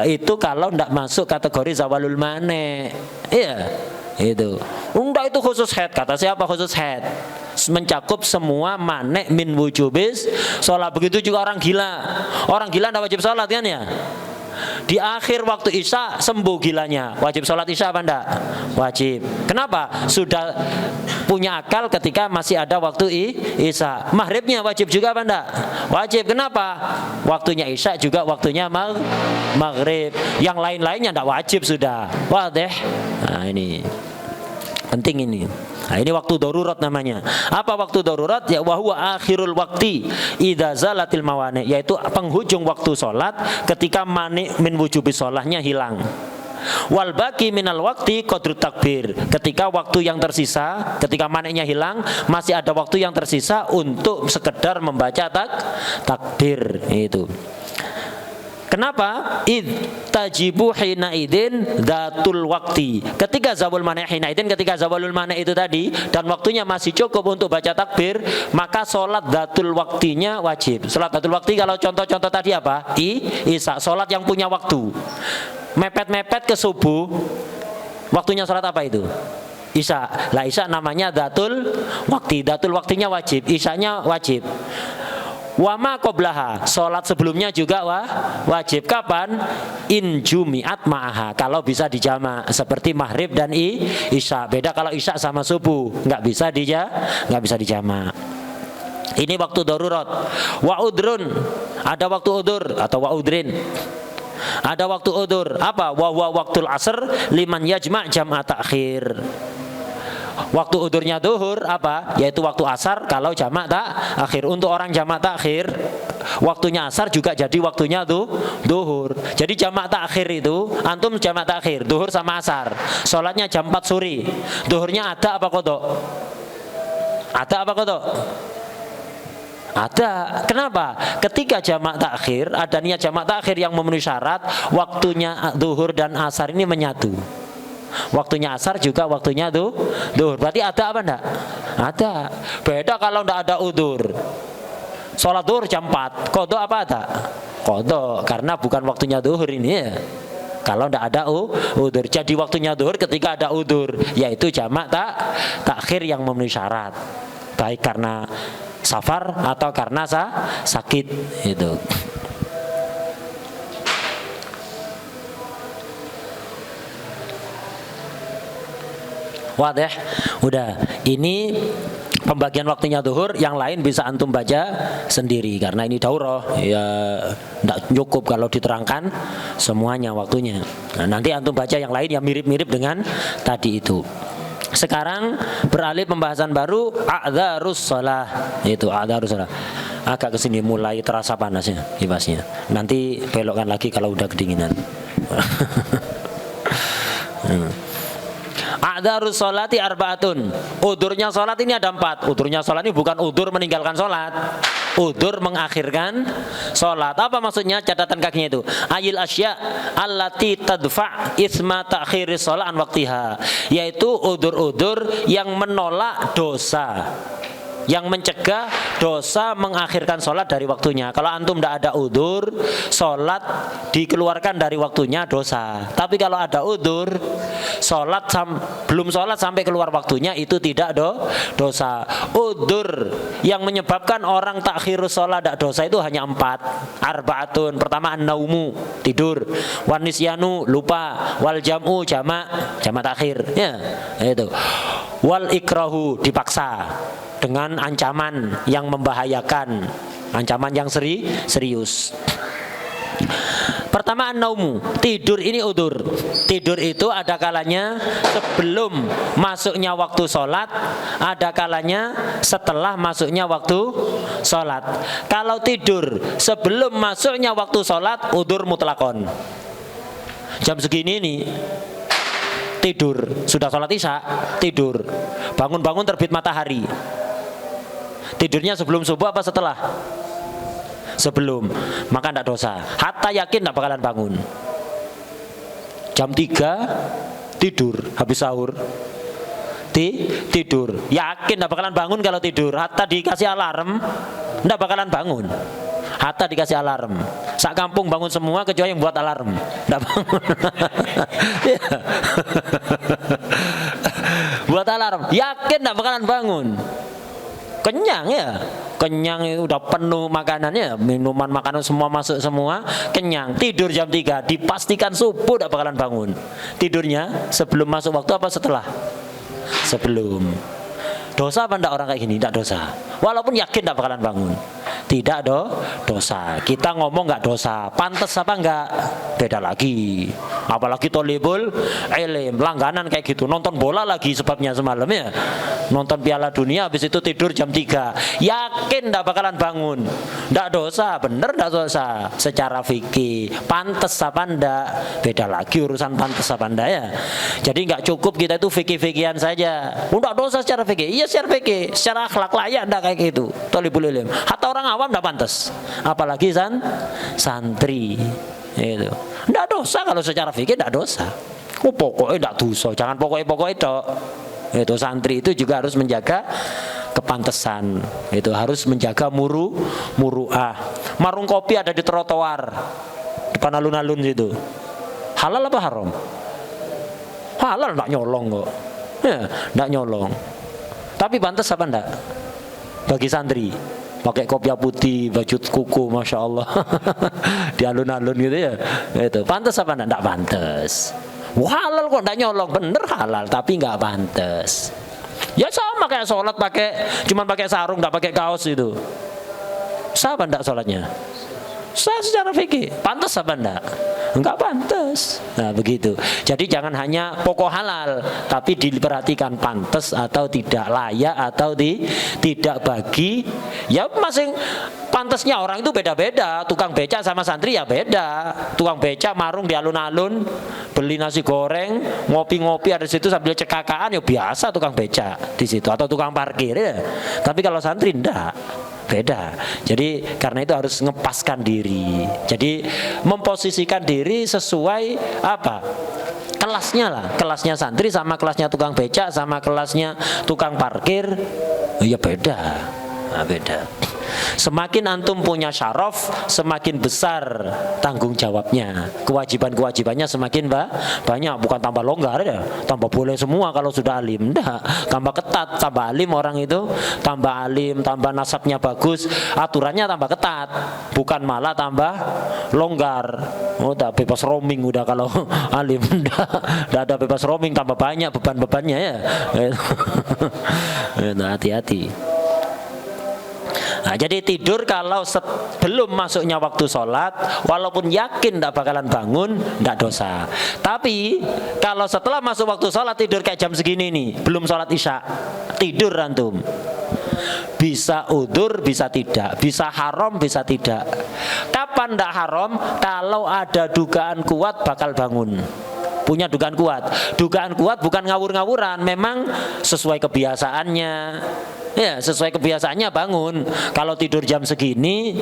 Itu kalau ndak masuk kategori zawalul mane. Iya. Itu. Enggak, itu khusus haid. Kata siapa khusus haid? Mencakup semua mane min wujubis sholat. Begitu juga orang gila. Orang gila ndak wajib sholat kan ya? Di akhir waktu isya sembuh gilanya, wajib sholat isya apa enggak? Wajib. Kenapa? Sudah punya akal ketika masih ada waktu isya. Maghribnya wajib juga apa enggak? Wajib. Kenapa? Waktunya isya juga waktunya maghrib. Yang lain-lainnya enggak wajib sudah. Wadih. Nah ini penting ini. Nah, ini waktu darurat namanya. Apa waktu darurat? Ya wahwa akhirul wakti idza zalatil mawani, yaitu penghujung waktu sholat ketika mani min wujubi sholahnya hilang. Wal baqi minal wakti qadru takbir, ketika waktu yang tersisa, ketika maninya hilang masih ada waktu yang tersisa untuk sekedar membaca takbir itu. Kenapa? Id tajibu hina idin datul wakti. Ketika zawal mane hina idin, ketika zawalul mane itu tadi dan waktunya masih cukup untuk baca takbir, maka sholat datul waktinya wajib. Sholat datul wakti kalau contoh-contoh tadi apa? Isya, sholat yang punya waktu. Mepet-mepet ke subuh, waktunya sholat apa itu? Isya. Lah isya namanya datul wakti. Datul waktinya wajib, isyanya wajib. Wama qoblaha, sholat sebelumnya juga wajib. Kapan? In jumi'at ma'aha, kalau bisa dijamak seperti maghrib dan isya. Beda kalau isya sama subuh, nggak bisa dijamak. Ini waktu darurat. Wa udrun, ada waktu udur atau wa udrin. Ada waktu udur. Apa? Wa waktul asr liman yajma' jam'a ta'khir. Waktu udurnya duhur apa? Yaitu waktu asar kalau jamak akhir. Untuk orang jamak takhir, waktunya asar juga jadi waktunya duhur. Jadi jamak takhir itu, antum jamak takhir, duhur sama asar. Sholatnya jam 4 sore. Duhurnya ada apa kodok? Ada apa kodok? Ada. Kenapa? Ketika jamak takhir, ada niat jamak takhir yang memenuhi syarat, waktunya duhur dan asar ini menyatu. Waktunya asar juga waktunya duhur. Berarti ada apa enggak? Ada. Beda kalau enggak ada udur. Sholat duhur jam 4, qadha apa ada? Qadha, karena bukan waktunya duhur ini ya. Kalau enggak ada udur. Jadi waktunya duhur ketika ada udur, yaitu jamak takhir yang memenuhi syarat. Baik karena safar atau karena sakit itu. Wadah, udah. Ini pembagian waktunya zuhur, yang lain bisa antum baca sendiri karena ini daurah. Ya enggak cukup kalau diterangkan semuanya waktunya. Nah, nanti antum baca yang lain yang mirip-mirip dengan tadi itu. Sekarang beralih pembahasan baru, a'dzarus shalah. Itu a'dzarus shalah. Agak kesini mulai terasa panasnya kipasnya. Nanti belokkan lagi kalau udah kedinginan. A'dzarus sholati arba'atun. Udurnya sholat ini ada 4. Udurnya sholat ini bukan udur meninggalkan sholat, udur mengakhirkan sholat. Apa maksudnya? Catatan kakinya itu, ayil asya allati tadfa' isma ta'khiris sholat an waktiha, yaitu udur-udur yang menolak dosa, yang mencegah dosa mengakhirkan sholat dari waktunya. Kalau antum tidak ada udur, sholat dikeluarkan dari waktunya dosa. Tapi kalau ada udur, sholat belum sholat sampai keluar waktunya, itu tidak dosa. Udur yang menyebabkan orang takhirus sholat tidak dosa itu hanya 4. Arba'atun. Pertama an-naumu, tidur. Wan nisyanu, lupa. Wal jam'u, jamak takhir. Ya, itu. Wal ikrahu, dipaksa dengan ancaman yang membahayakan, ancaman yang serius. Pertama an-naumu, tidur ini udur. Tidur itu ada kalanya sebelum masuknya waktu sholat, ada kalanya setelah masuknya waktu sholat. Kalau tidur sebelum masuknya waktu sholat, udur mutlakon. Jam segini nih tidur, sudah sholat isya, tidur, bangun-bangun terbit matahari. Tidurnya sebelum subuh apa setelah? Sebelum, maka tidak dosa. Hatta yakin tidak bakalan bangun. Jam 3 tidur, habis sahur tidur, yakin tidak bakalan bangun. Kalau tidur, hatta dikasih alarm tidak bakalan bangun. Hatta dikasih alarm, sak kampung bangun semua kecuali yang buat alarm, tidak bangun. Buat alarm, yakin tidak bakalan bangun. Kenyang ya, kenyang, udah penuh makanannya, minuman, makanan semua masuk semua, kenyang. Tidur jam 3, dipastikan subuh tidak bakalan bangun. Tidurnya sebelum masuk waktu apa setelah? Sebelum. Dosa apa enggak orang kayak gini? Tidak dosa. Walaupun yakin tidak bakalan bangun. Tidak dosa. Kita ngomong nggak dosa. Pantes apa enggak? Beda lagi. Apalagi tolibul ilm, langganan kayak gitu. Nonton bola lagi sebabnya semalam ya. Nonton Piala Dunia, habis itu tidur jam 3. Yakin tidak bakalan bangun. Tidak dosa, bener tidak dosa. Secara fikih, pantes apa enggak? Beda lagi urusan pantes apa enggak ya. Jadi nggak cukup kita itu fikih-fikihan saja. Tidak dosa secara fikih. Iya secara fikih, secara akhlak layak enggak kayak gitu. Tolibul ilm. Hatta orang awam tidak pantas. Apalagi santri. Itu. Tidak dosa kalau secara fikih, tidak dosa. Oh pokoknya tidak dosa. Jangan pokoknya itu. Itu santri itu juga harus menjaga kepantesan. Itu harus menjaga muru'ah. Marung kopi ada di trotoar depan alun-alun situ. Halal apa haram? Halal, tidak nyolong kok. Ya, tidak nyolong. Tapi pantas apa enggak? Bagi santri pakai kopiah putih, baju kuku, masya Allah, di alun-alun gitu ya. Itu pantas apa enggak? Enggak pantas. Halal kok, enggak nyolong, bener halal, tapi enggak pantas. Ya sama kayak sholat cuman pakai sarung, enggak pakai kaos itu. Sah apa enggak sholatnya? Sah secara fikih. Pantas apa enggak? Enggak pantas. Nah begitu. Jadi jangan hanya pokok halal, tapi diperhatikan pantas atau tidak, layak atau tidak bagi. Ya masing pantasnya orang itu beda-beda. Tukang becak sama santri ya beda. Tukang becak marung di alun-alun, beli nasi goreng, ngopi-ngopi ada di situ sambil cekakaan, ya biasa tukang becak di situ, atau tukang parkir ya. Tapi kalau santri enggak, beda. Jadi karena itu harus ngepaskan diri. Jadi memposisikan diri sesuai apa? Kelasnya lah. Kelasnya santri sama kelasnya tukang becak sama kelasnya tukang parkir, ya beda. Nah, beda. Semakin antum punya syaraf, semakin besar tanggung jawabnya. Kewajiban-kewajibannya semakin banyak, bukan tambah longgar ya. Tambah boleh semua kalau sudah alim. Enggak, tambah ketat, tambah alim orang itu, tambah alim, tambah nasabnya bagus, aturannya tambah ketat, bukan malah tambah longgar. Oh, udah bebas roaming udah kalau alim. Udah ada bebas roaming, tambah banyak beban-bebannya ya. Hati-hati. Nah, jadi tidur kalau sebelum masuknya waktu sholat, walaupun yakin tidak bakalan bangun, tidak dosa. Tapi kalau setelah masuk waktu sholat tidur kayak jam segini nih, belum sholat isya, tidur antum, bisa udzur, bisa tidak, bisa haram, bisa tidak. Kapan tidak haram? Kalau ada dugaan kuat bakal bangun. punya dugaan kuat. Dugaan kuat bukan ngawur-ngawuran, memang sesuai kebiasaannya. Ya, sesuai kebiasaannya bangun. Kalau tidur jam segini,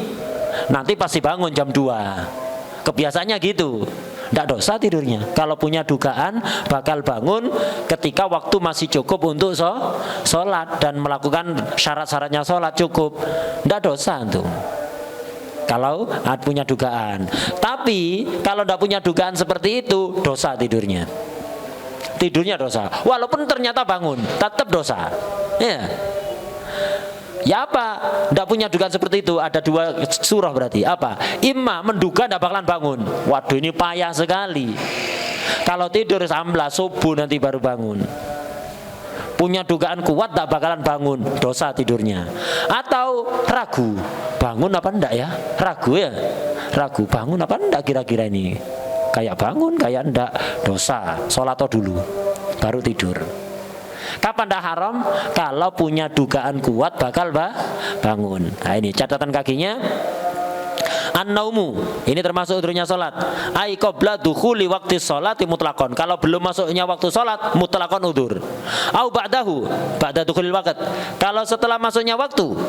nanti pasti bangun jam 2. Kebiasaannya gitu. Tidak dosa tidurnya. Kalau punya dugaan bakal bangun ketika waktu masih cukup untuk sholat dan melakukan syarat-syaratnya sholat cukup. Tidak dosa tuh. Kalau punya dugaan. Tapi kalau tidak punya dugaan seperti itu, dosa tidurnya. Tidurnya dosa. Walaupun ternyata bangun, tetap dosa. Ya. Ya apa? Tidak punya dugaan seperti itu. Ada 2 surah berarti. Apa? Imma menduga tidak bakalan bangun. Waduh, ini payah sekali. Kalau tidur sambil subuh nanti baru bangun. Punya dugaan kuat tidak bakalan bangun, dosa tidurnya. Atau ragu, bangun apa enggak ya? Ragu ya? Ragu, bangun apa enggak kira-kira ini? Kayak bangun, kayak enggak, dosa. Sholat dulu, baru tidur. Kapan dah haram? Kalau punya dugaan kuat bakal bangun. Nah ini catatan kakinya. An-naumu, ini termasuk udurnya sholat. Ai qabla dukhuli waqti sholati mutlaqon. Kalau belum masuknya waktu sholat, mutlaqon udur. Au ba'dahu, ba'da dukhulil waqt. Kalau setelah masuknya waktu,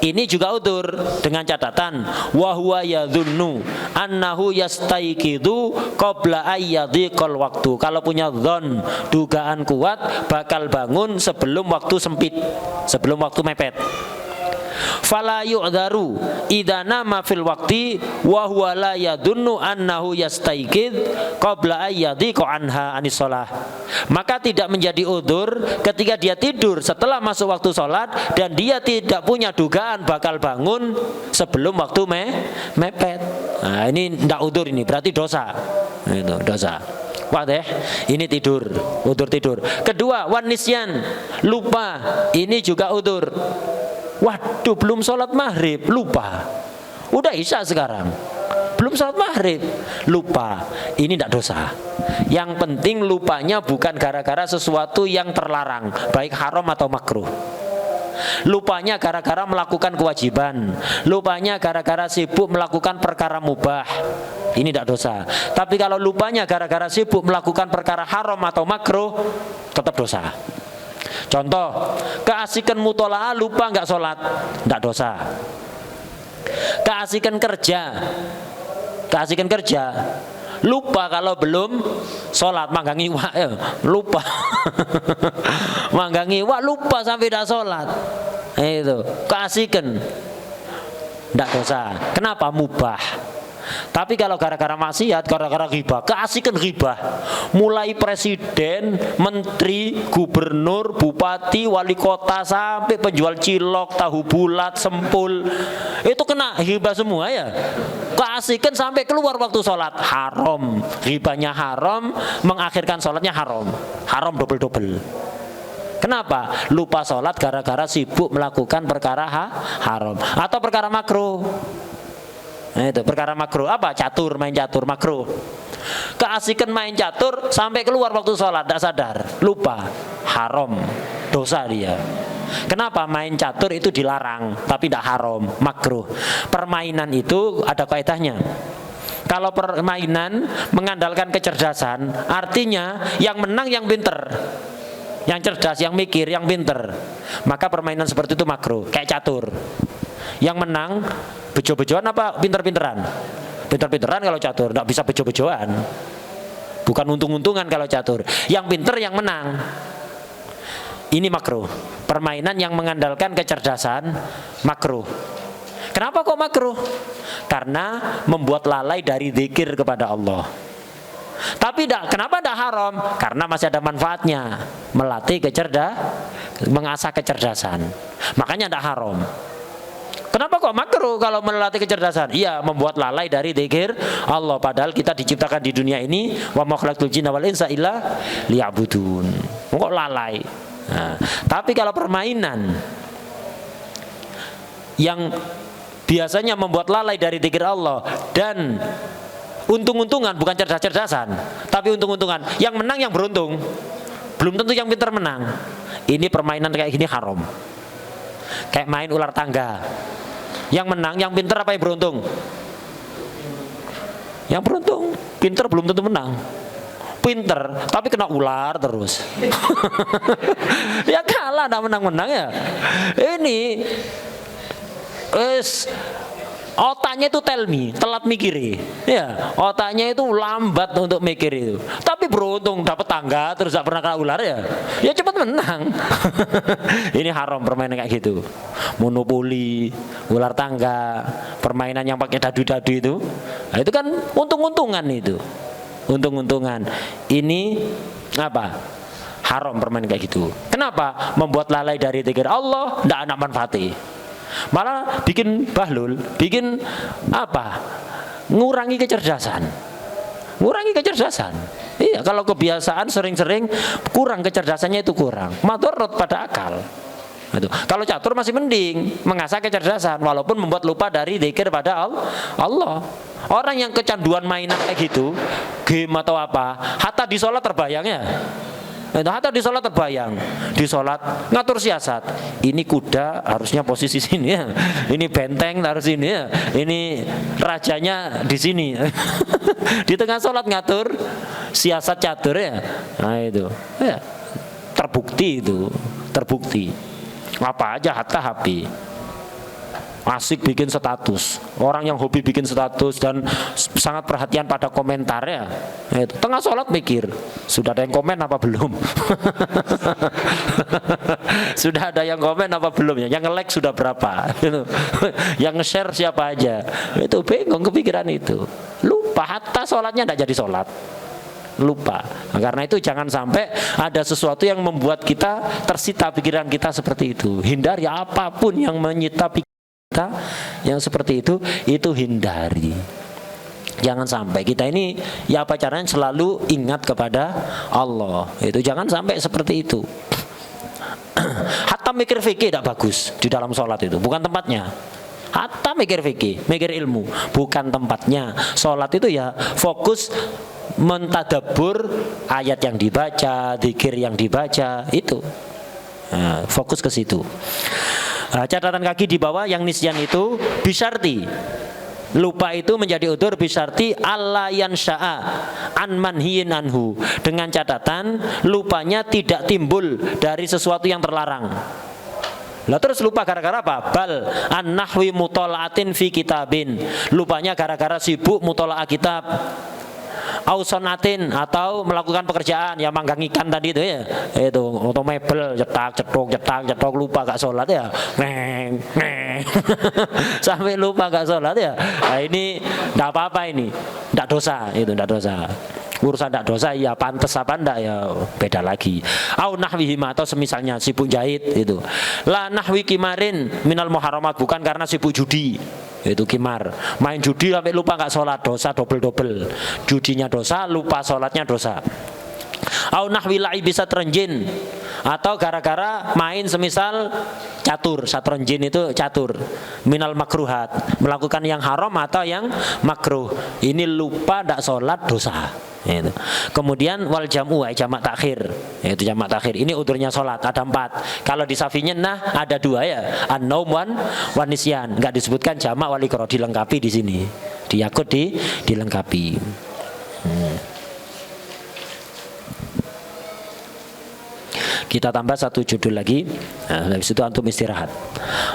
ini juga udur dengan catatan wa huwa yadhunnu annahu yastaiqidu qabla ayyadhiqal waktu. Kalau punya dzon, dugaan kuat bakal bangun sebelum waktu sempit, sebelum waktu mepet. Fala yu'dharu idza nama fil waqti wa huwa la yadunnu annahu yastaiqid qabla ayyadhiqa anha anis shalah. Maka tidak menjadi udzur ketika dia tidur setelah masuk waktu sholat dan dia tidak punya dugaan bakal bangun sebelum waktu mepet. Nah, ini tidak udzur, ini berarti dosa. Itu dosa. Wah deh, ini tidur, udzur tidur. Kedua, wan nisyan, lupa. Ini juga udzur. Waduh, belum sholat maghrib, lupa. Udah isya sekarang, belum sholat maghrib, lupa. Ini tidak dosa. Yang penting lupanya bukan gara-gara sesuatu yang terlarang, baik haram atau makruh. Lupanya gara-gara melakukan kewajiban, lupanya gara-gara sibuk melakukan perkara mubah, ini tidak dosa. Tapi kalau lupanya gara-gara sibuk melakukan perkara haram atau makruh, tetap dosa. Contoh, keasikan mutola'ah lupa nggak sholat, nggak dosa. Keasikan kerja, lupa kalau belum sholat, manggang iwak ya, lupa. Manggang iwak lupa sampai dah sholat. Itu keasikan, nggak dosa. Kenapa? Mubah. Tapi kalau gara-gara maksiat, gara-gara ghibah, keasikan ghibah, mulai presiden, menteri, gubernur, bupati, wali kota sampai penjual cilok, tahu bulat, sempul, itu kena ghibah semua ya. Keasikan sampai keluar waktu sholat, haram. Ghibahnya haram, mengakhirkan sholatnya haram. Haram double-double. Kenapa? Lupa sholat gara-gara sibuk melakukan perkara haram atau perkara makruh. Nah, itu perkara makruh apa? Catur, main catur makruh. Keasikan main catur sampai keluar waktu sholat, tidak sadar, lupa, haram, dosa dia. Kenapa? Main catur itu dilarang, tapi tidak haram, makruh. Permainan itu ada kaidahnya. Kalau permainan mengandalkan kecerdasan, artinya yang menang yang pinter, yang cerdas, yang mikir, yang pinter. Maka permainan seperti itu makruh, kayak catur. Yang menang bejo-bejoan apa pinter-pinteran? Pinter-pinteran kalau catur, tidak bisa bejo-bejoan. Bukan untung-untungan kalau catur. Yang pinter yang menang. Ini makruh. Permainan yang mengandalkan kecerdasan makruh. Kenapa kok makruh? Karena membuat lalai dari zikir kepada Allah. Tapi kenapa tidak haram? Karena masih ada manfaatnya, melatih mengasah kecerdasan. Makanya tidak haram. Kenapa kok makruh kalau melatih kecerdasan? Iya, membuat lalai dari zikir Allah. Padahal kita diciptakan di dunia ini, wa ma khalaqtul jinna wal insa illa liya'budun. Kok lalai? Nah, tapi kalau permainan yang biasanya membuat lalai dari zikir Allah dan untung-untungan, bukan cerdas-cerdasan, tapi untung-untungan, yang menang yang beruntung, belum tentu yang pintar menang. Ini permainan kayak gini haram. Kayak main ular tangga. Yang menang, yang pintar apa yang beruntung? Yang beruntung. Pintar belum tentu menang. pinter tapi kena ular terus. Ya kalah, nggak menang-menang ya. Ini otaknya itu tell me, telat mikir ya, otaknya itu lambat untuk mikir itu. Tapi beruntung dapat tangga terus gak pernah kena ular ya cepat menang. Ini haram permainan kayak gitu, monopoli, ular tangga, permainan yang pakai dadu-dadu itu. Nah, itu kan untung-untungan itu, untung-untungan. Ini apa? Haram permainan kayak gitu. Kenapa? Membuat lalai dari zikir Allah, ndak ada manfaatnya. Malah bikin bahlul, bikin apa? Ngurangi kecerdasan. Ngurangi kecerdasan. Iya, kalau kebiasaan sering-sering kurang kecerdasannya itu kurang. Madharat pada akal. Gitu. Kalau catur masih mending, mengasah kecerdasan walaupun membuat lupa dari zikir pada Allah. Orang yang kecanduan mainan kayak gitu, game atau apa, hatta di sholat terbayang ya. Hatta di sholat terbayang, di sholat ngatur siasat. Ini kuda harusnya posisi sini ya, ini benteng harus ini ya, ini rajanya di sini. Di tengah sholat ngatur siasat catur ya. Nah itu, ya, terbukti itu, terbukti. Apa aja hatta HP. Asik bikin status, orang yang hobi bikin status dan sangat perhatian pada komentarnya. Itu tengah sholat mikir, sudah ada yang komen apa belum? Sudah ada yang komen apa belum ya? Yang nge-like sudah berapa? Yang nge-share siapa aja? Itu bingung kepikiran itu. Lupa, hatta sholatnya tidak jadi sholat. Lupa. Nah, karena itu jangan sampai ada sesuatu yang membuat kita tersita pikiran kita seperti itu. Hindari apapun yang menyita pikiran kita yang seperti itu hindari. Jangan sampai kita ini ya apa caranya selalu ingat kepada Allah. Itu jangan sampai seperti itu. Hatta mikir fikih tidak bagus di dalam sholat itu, bukan tempatnya. Hatta mikir fikih, mikir ilmu, bukan tempatnya. Sholat itu ya fokus mentadabbur ayat yang dibaca, zikir yang dibaca itu. Nah, fokus ke situ. Catatan kaki di bawah yang nisyan itu bisyarti, lupa itu menjadi udzur bisyarti alla yansha'a an manhiyin anhu, dengan catatan lupanya tidak timbul dari sesuatu yang terlarang. Lah terus lupa gara-gara apa? Bal an nahwi mutalaatin fi kitabin, lupanya gara-gara sibuk mutalaah kitab. Ausonatin, atau melakukan pekerjaan yang manggang ikan tadi itu ya, itu atau mebel cetok lupa gak sholat ya, sampai lupa gak sholat ya. Nah, ini tidak apa-apa, ini tidak dosa, itu tidak dosa. Urusan tidak dosa ya, pantas apa enggak ya beda lagi. Au nahwihima, atau semisalnya sibuk jahit itu. La nahwi kimarin minal muharramat, bukan karena sibuk judi. Itu kimar, main judi sampai lupa nggak sholat, dosa double. Judinya dosa, lupa sholatnya dosa. Au nahwi la'i bisa terenjin, atau gara-gara main semisal catur, satrenjin itu catur, minal makruhat, melakukan yang haram atau yang makruh. Ini lupa nggak sholat dosa. Itu. Kemudian wal jam'u, jamak takhir, yaitu jamak takhir. Ini udurnya sholat ada 4. Kalau di safinya nah ada 2 ya, an-naum wan nisyan. Enggak disebutkan jamak wal iqra, dilengkapi di sini. Diyakut dilengkapi. Kita tambah 1 judul lagi. Nah, habis itu antum istirahat.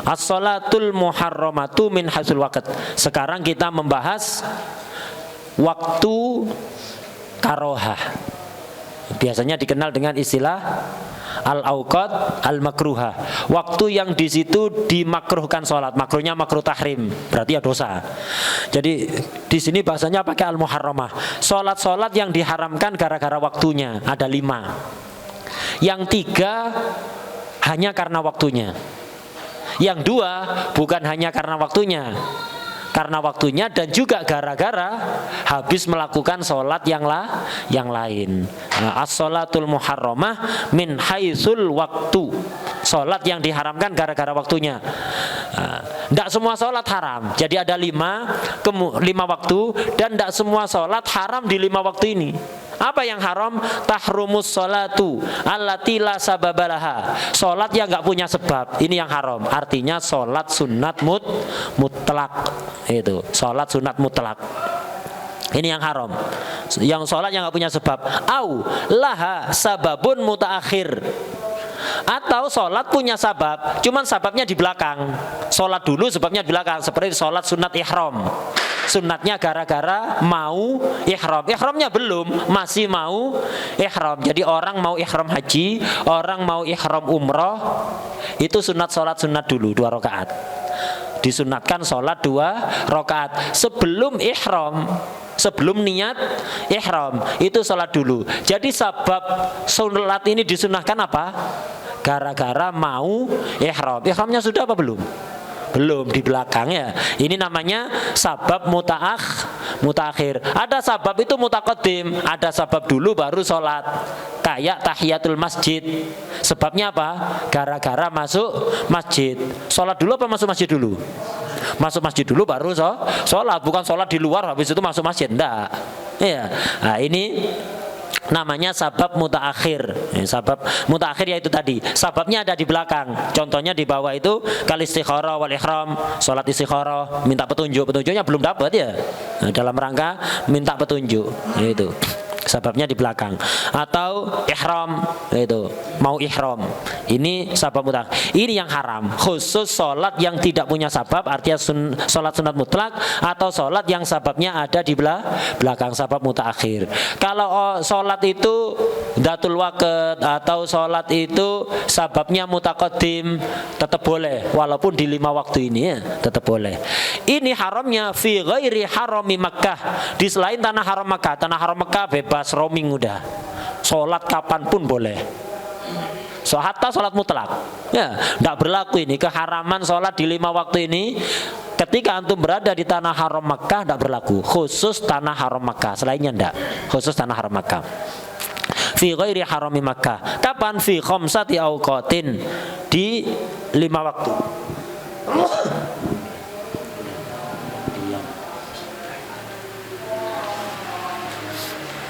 As-shalatul muharramatu min haitsul waqt. Sekarang kita membahas waktu karohah, biasanya dikenal dengan istilah al-auqat al-makruhah, waktu yang di situ dimakruhkan sholat. Makruhnya makruh tahrim, berarti ya dosa. Jadi di sini bahasanya pakai al-muharramah. Sholat-sholat yang diharamkan gara-gara waktunya ada 5. Yang 3 hanya karena waktunya. Yang 2 bukan hanya karena waktunya, karena waktunya dan juga gara-gara habis melakukan sholat yang lain. As-sholatul muharramah min haitsul waktu, sholat yang diharamkan gara-gara waktunya. Tidak semua sholat haram, jadi ada 5 waktu, dan tidak semua sholat haram di 5 waktu ini. Apa yang haram? Tahrumus sholatu allati la sababalaha, sholat yang nggak punya sebab, ini yang haram. Artinya sholat sunat mutlak, itu sholat sunat mutlak. Ini yang haram. Yang sholat yang nggak punya sebab. Au laha sababun mutaakhir. Atau sholat punya sabab, cuman sababnya di belakang. Sholat dulu sebabnya di belakang. Seperti sholat sunat ihram. Sunatnya gara-gara mau ihram. Ihramnya belum, masih mau ihram. Jadi orang mau ihram haji, orang mau ihram umroh, itu sunat sholat sunat dulu 2 rakaat. Disunatkan sholat 2 rakaat sebelum ihram. Sebelum niat ihram itu sholat dulu. Jadi sabab sholat ini disunahkan apa? Gara-gara mau ihram. Ihramnya sudah apa belum? Belum, di belakangnya. Ini namanya sabab mutaakhir. Ada sabab itu mutaqaddim, ada sabab dulu baru sholat. Kayak tahiyatul masjid. Sebabnya apa? Gara-gara masuk masjid. Sholat dulu apa masuk masjid dulu? Masuk masjid dulu baru sholat, bukan sholat di luar habis itu masuk masjid, enggak. Ya. Nah, ini namanya sabab mutaakhir. Sabab mutaakhir yaitu tadi, sababnya ada di belakang. Contohnya di bawah itu kal istikharah wal ihram, sholat istikharah, minta petunjuk. Petunjuknya belum dapat ya. Nah, dalam rangka minta petunjuk, itu. Sababnya di belakang. Atau ihram, itu mau ihram. Ini sabab mutlak. Ini yang haram. Khusus sholat yang tidak punya sabab, artinya sholat sunat mutlak, atau sholat yang sababnya ada di belakang, sabab mutaakhir. Kalau sholat itu datul waqt atau sholat itu sababnya mutaqaddim, tetap boleh. Walaupun di 5 waktu ini ya, tetap boleh. Ini haramnya fi ghairi harami Makkah, di selain tanah haram Makkah. Tanah haram Makkah bebas roaming udah, sholat kapanpun boleh. Hatta sholat mutlak ya, tidak berlaku ini keharaman sholat di 5 waktu ini. Ketika antum berada di tanah haram Makkah tidak berlaku, khusus tanah haram Makkah, selainnya tidak, khusus tanah haram Makkah. Fi ghairi harami Makkah. Kapan? Fi khamsati awqatin, di 5 waktu.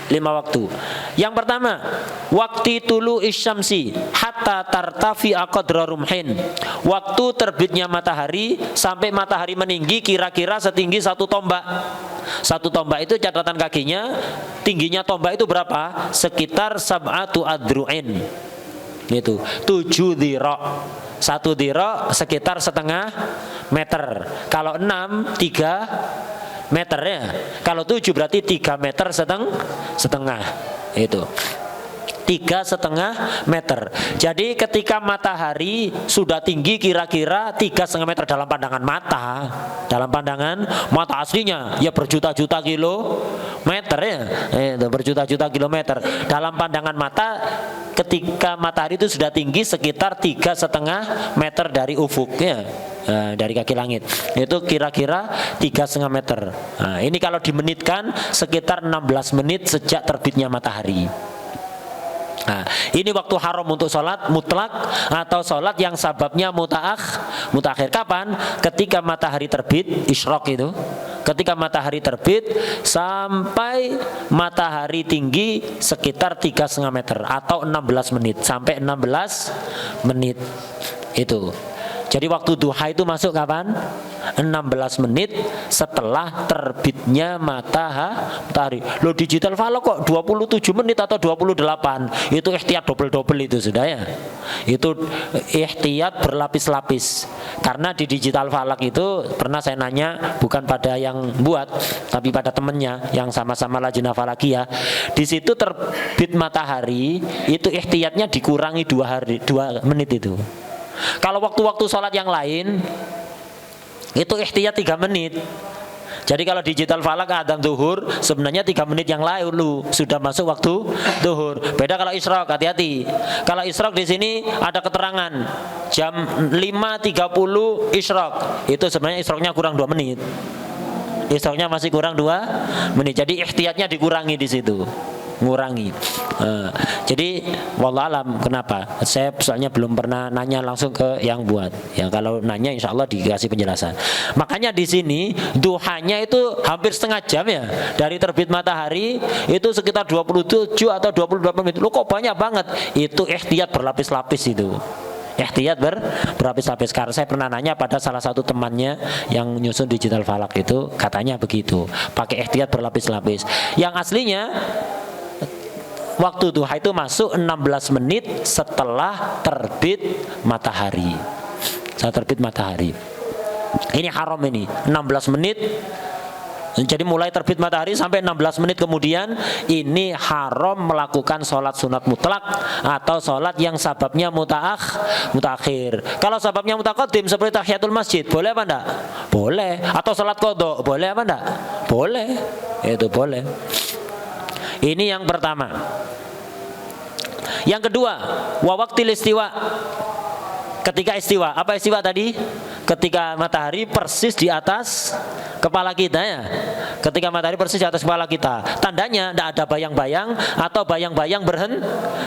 5 waktu. Yang pertama, waktu tulu isyamsi hatta tartafi qadra rumhin. Waktu terbitnya matahari sampai matahari meninggi kira-kira setinggi 1 tombak. 1 tombak itu catatan kakinya, tingginya tombak itu berapa? Sekitar sab'atu adru'in. Itu 7 dhira'. 1 dhira' sekitar setengah meter. Kalau 6, 3 meter ya. Kalau 7 berarti 3 meter setengah. Itu 3,5 meter. Jadi ketika matahari sudah tinggi kira-kira 3,5 meter dalam pandangan mata. Dalam pandangan mata aslinya ya berjuta-juta kilometer ya. Itu berjuta-juta kilometer. Dalam pandangan mata ketika matahari itu sudah tinggi sekitar 3,5 meter dari ufuk ya. Dari kaki langit itu kira-kira 3,5 meter. Nah, ini kalau dimenitkan sekitar 16 menit sejak terbitnya matahari. Nah, ini waktu haram untuk sholat mutlak atau sholat yang sababnya mutaakhir. Kapan? Ketika matahari terbit, isyraq itu. Ketika matahari terbit sampai matahari tinggi sekitar 3,5 meter atau 16 menit sampai 16 menit itu. Jadi waktu duha itu masuk kapan? 16 menit setelah terbitnya matahari. Lo digital falak kok 27 menit atau 28. Itu ihtiyat double-double itu sudah ya. Itu ihtiyat berlapis-lapis. Karena di digital falak itu pernah saya nanya, bukan pada yang buat tapi pada temennya yang sama-sama lajnah falakiyah. Di situ terbit matahari itu ihtiyatnya dikurangi 2 menit itu. Kalau waktu-waktu sholat yang lain itu ihtiyat 3 menit. Jadi kalau digital falak adzan zuhur sebenarnya 3 menit yang lalu sudah masuk waktu zuhur. Beda kalau isyraq, hati-hati. Kalau isyraq di sini ada keterangan jam 5.30 isyraq. Itu sebenarnya isyraqnya kurang 2 menit. Isyraqnya masih kurang 2 menit. Jadi ihtiyatnya dikurangi di situ. Ngurangi. Jadi wallahualam kenapa? Saya soalnya belum pernah nanya langsung ke yang buat. Ya kalau nanya insya Allah dikasih penjelasan. Makanya di sini duhanya itu hampir setengah jam ya. Dari terbit matahari itu sekitar 27 atau 28 menit. Loh kok banyak banget? Itu ihtiyat berlapis-lapis itu. Ihtiyat berlapis-lapis. Karena saya pernah nanya pada salah satu temannya yang nyusun digital falak itu, katanya begitu, pakai ihtiyat berlapis-lapis. Yang aslinya waktu duha itu masuk 16 menit setelah terbit matahari. Saat terbit matahari. Ini haram ini, 16 menit. Jadi mulai terbit matahari sampai 16 menit kemudian ini haram melakukan sholat sunat mutlak atau sholat yang sababnya mutaakhir. Kalau sababnya mutaqaddim seperti tahiyatul masjid, boleh apa enggak? Boleh. Atau sholat qadha, boleh apa enggak? Boleh. Itu boleh. Ini yang pertama. Yang kedua, wa waqtil istiwa. Ketika istiwa, apa istiwa tadi? Ketika matahari persis di atas kepala kita ya. Ketika matahari persis di atas kepala kita, tandanya tidak ada bayang-bayang atau bayang-bayang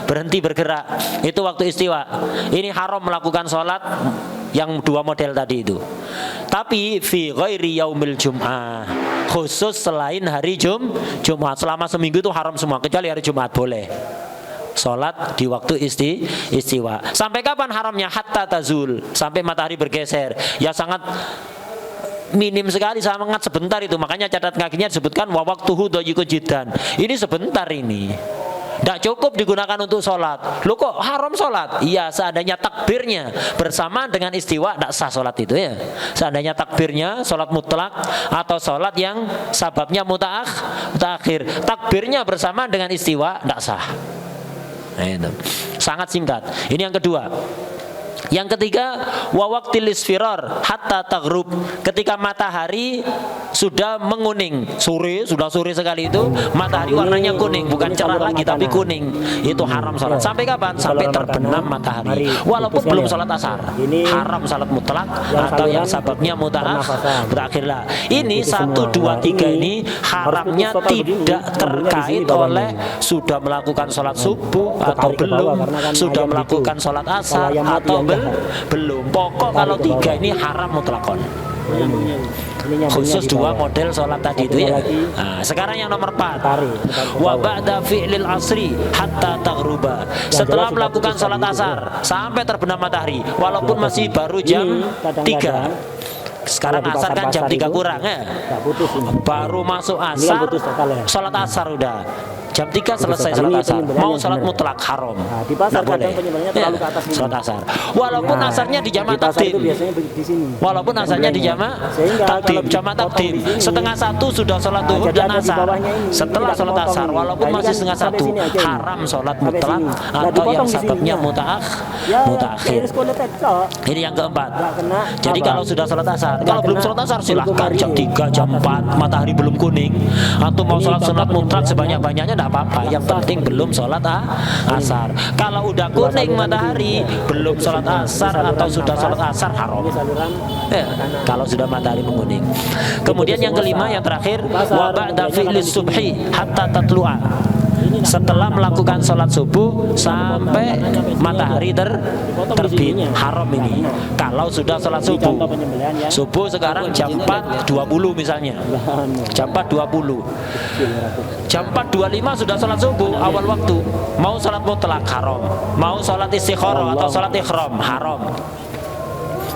berhenti bergerak. Itu waktu istiwa. Ini haram melakukan sholat yang dua model tadi itu. Tapi fi ghairi yaumil jum'ah, khusus selain hari Jumat. Selama seminggu itu haram semua, kecuali hari Jumat boleh sholat di waktu istiwa. Sampai kapan haramnya? Hatta tazul, sampai matahari bergeser. Ya sangat minim sekali, sangat sebentar itu. Makanya catatan kakinya disebutkan wa waqtuhu dhayiqun jiddan. Ini sebentar ini. Tidak cukup digunakan untuk sholat. Loh kok haram sholat? Iya, seandainya takbirnya bersamaan dengan istiwa, tidak sah sholat itu ya. Seandainya takbirnya sholat mutlak atau sholat yang sababnya mutaakhir, takbirnya bersamaan dengan istiwa, tidak sah. Nah, itu sangat singkat. Ini yang kedua. Yang ketiga, wa waqtil isfirar hatta taghrub, ketika matahari sudah menguning, sudah sore sekali itu matahari warnanya kuning, bukan cerah lagi tapi kuning. Itu haram salat. Sampai kapan? Sampai terbenam matahari. Walaupun belum salat asar. Haram salat mutlak atau yang sababnya mutaakhir lah. Ini 1, 2, 3 ini haramnya tidak terkait oleh sudah melakukan salat subuh atau belum, sudah melakukan salat asar atau belum. Pokok kalau 3 ini haram mutlakon. Khusus 2 model sholat tadi itu ya. Nah, sekarang yang nomor 4. Wa ba'da fi'lil asri hatta taghruba. Setelah melakukan sholat asar sampai terbenam matahari, walaupun masih baru jam 3. Sekarang asar kan jam 3 kurang ya. Baru masuk asar, sholat asar udah. Jam 3 selesai sholat asar. Mau sholat mutlak haram. Tidak boleh ya, sholat asar. Walaupun asarnya di jamak takdim. Walaupun asarnya di jamak takdim. Setengah 1 sudah sholat duhur dan asar. Setelah sholat asar walaupun masih setengah 1, haram sholat mutlak atau yang sababnya mutaakhir. Ini yang keempat. Jadi kalau sudah sholat asar, kalau belum sholat asar silahkan jam 3, jam 4 matahari belum kuning, atau mau sholat sunat mutlak sebanyak-banyaknya tidak apa-apa, yang penting belum sholat asar. Kalau udah kuning matahari belum sholat asar atau sudah sholat asar haram ya, kalau sudah matahari menguning. Kemudian yang kelima, yang terakhir, wa ba'da fi'lis subhi hatta tatlu'a, setelah melakukan sholat subuh sampai matahari terbit, haram ini. Kalau sudah sholat subuh sekarang jam 4.20 misalnya, jam 4.20, jam 4.25 sudah sholat subuh awal waktu, mau sholat mutlak haram, mau sholat istikharah atau sholat ikhram haram.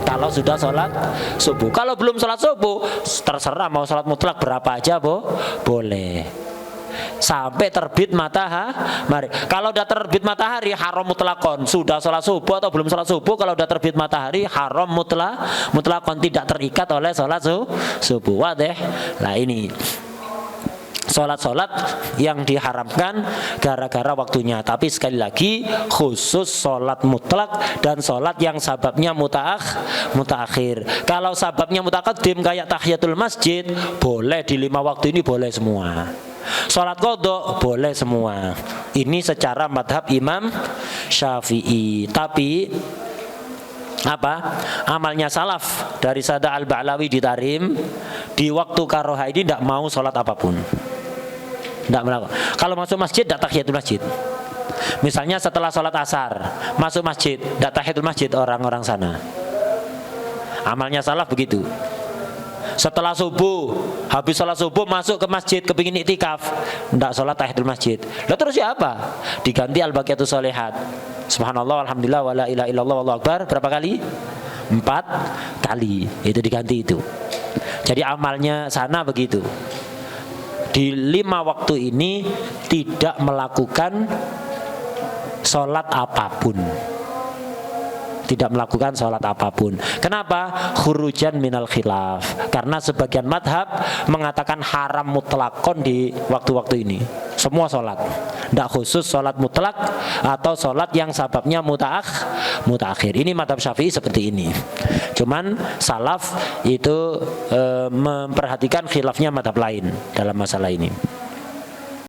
Kalau sudah sholat subuh. Kalau belum sholat subuh terserah mau sholat mutlak berapa aja boleh sampai terbit matahari. Kalau udah terbit matahari haram mutlakon. Sudah sholat subuh atau belum sholat subuh, kalau udah terbit matahari haram mutlakon, tidak terikat oleh sholat subuh. Wadih. Nah ini sholat-sholat yang diharamkan gara-gara waktunya. Tapi sekali lagi khusus sholat mutlak dan sholat yang sababnya mutaakhir. Kalau sababnya mutaqaddim kayak tahiyatul masjid, boleh di 5 waktu ini, boleh semua. Sholat qadha boleh semua. Ini secara madhab Imam Syafi'i. Tapi amalnya salaf dari Sada Al-Ba'lawi di Tarim, di waktu karoha ini tidak mau sholat apapun, tidak melakukan. Kalau masuk masjid tidak tahiyatul masjid. Misalnya setelah sholat asar masuk masjid, tidak tahiyatul masjid orang-orang sana. Amalnya salaf begitu. setelah subuh, habis sholat subuh masuk ke masjid kepingin iktikaf, ndak sholat tahiyatul masjid. Lah terus ya apa? Diganti al-baqiyatus sholihat. Subhanallah, alhamdulillah, wala ilaha illallah, wallahu akbar. Berapa kali? 4 kali. Itu diganti itu. Jadi amalnya sana begitu. Di 5 waktu ini tidak melakukan sholat apapun. Tidak melakukan sholat apapun. Kenapa? Khurujan minal khilaf. Karena sebagian madhab mengatakan haram mutlakon di waktu-waktu ini. Semua sholat, tidak khusus sholat mutlak atau sholat yang sababnya mutaakhir. Ini madhab Syafi'i seperti ini. Cuman salaf itu memperhatikan khilafnya madhab lain dalam masalah ini.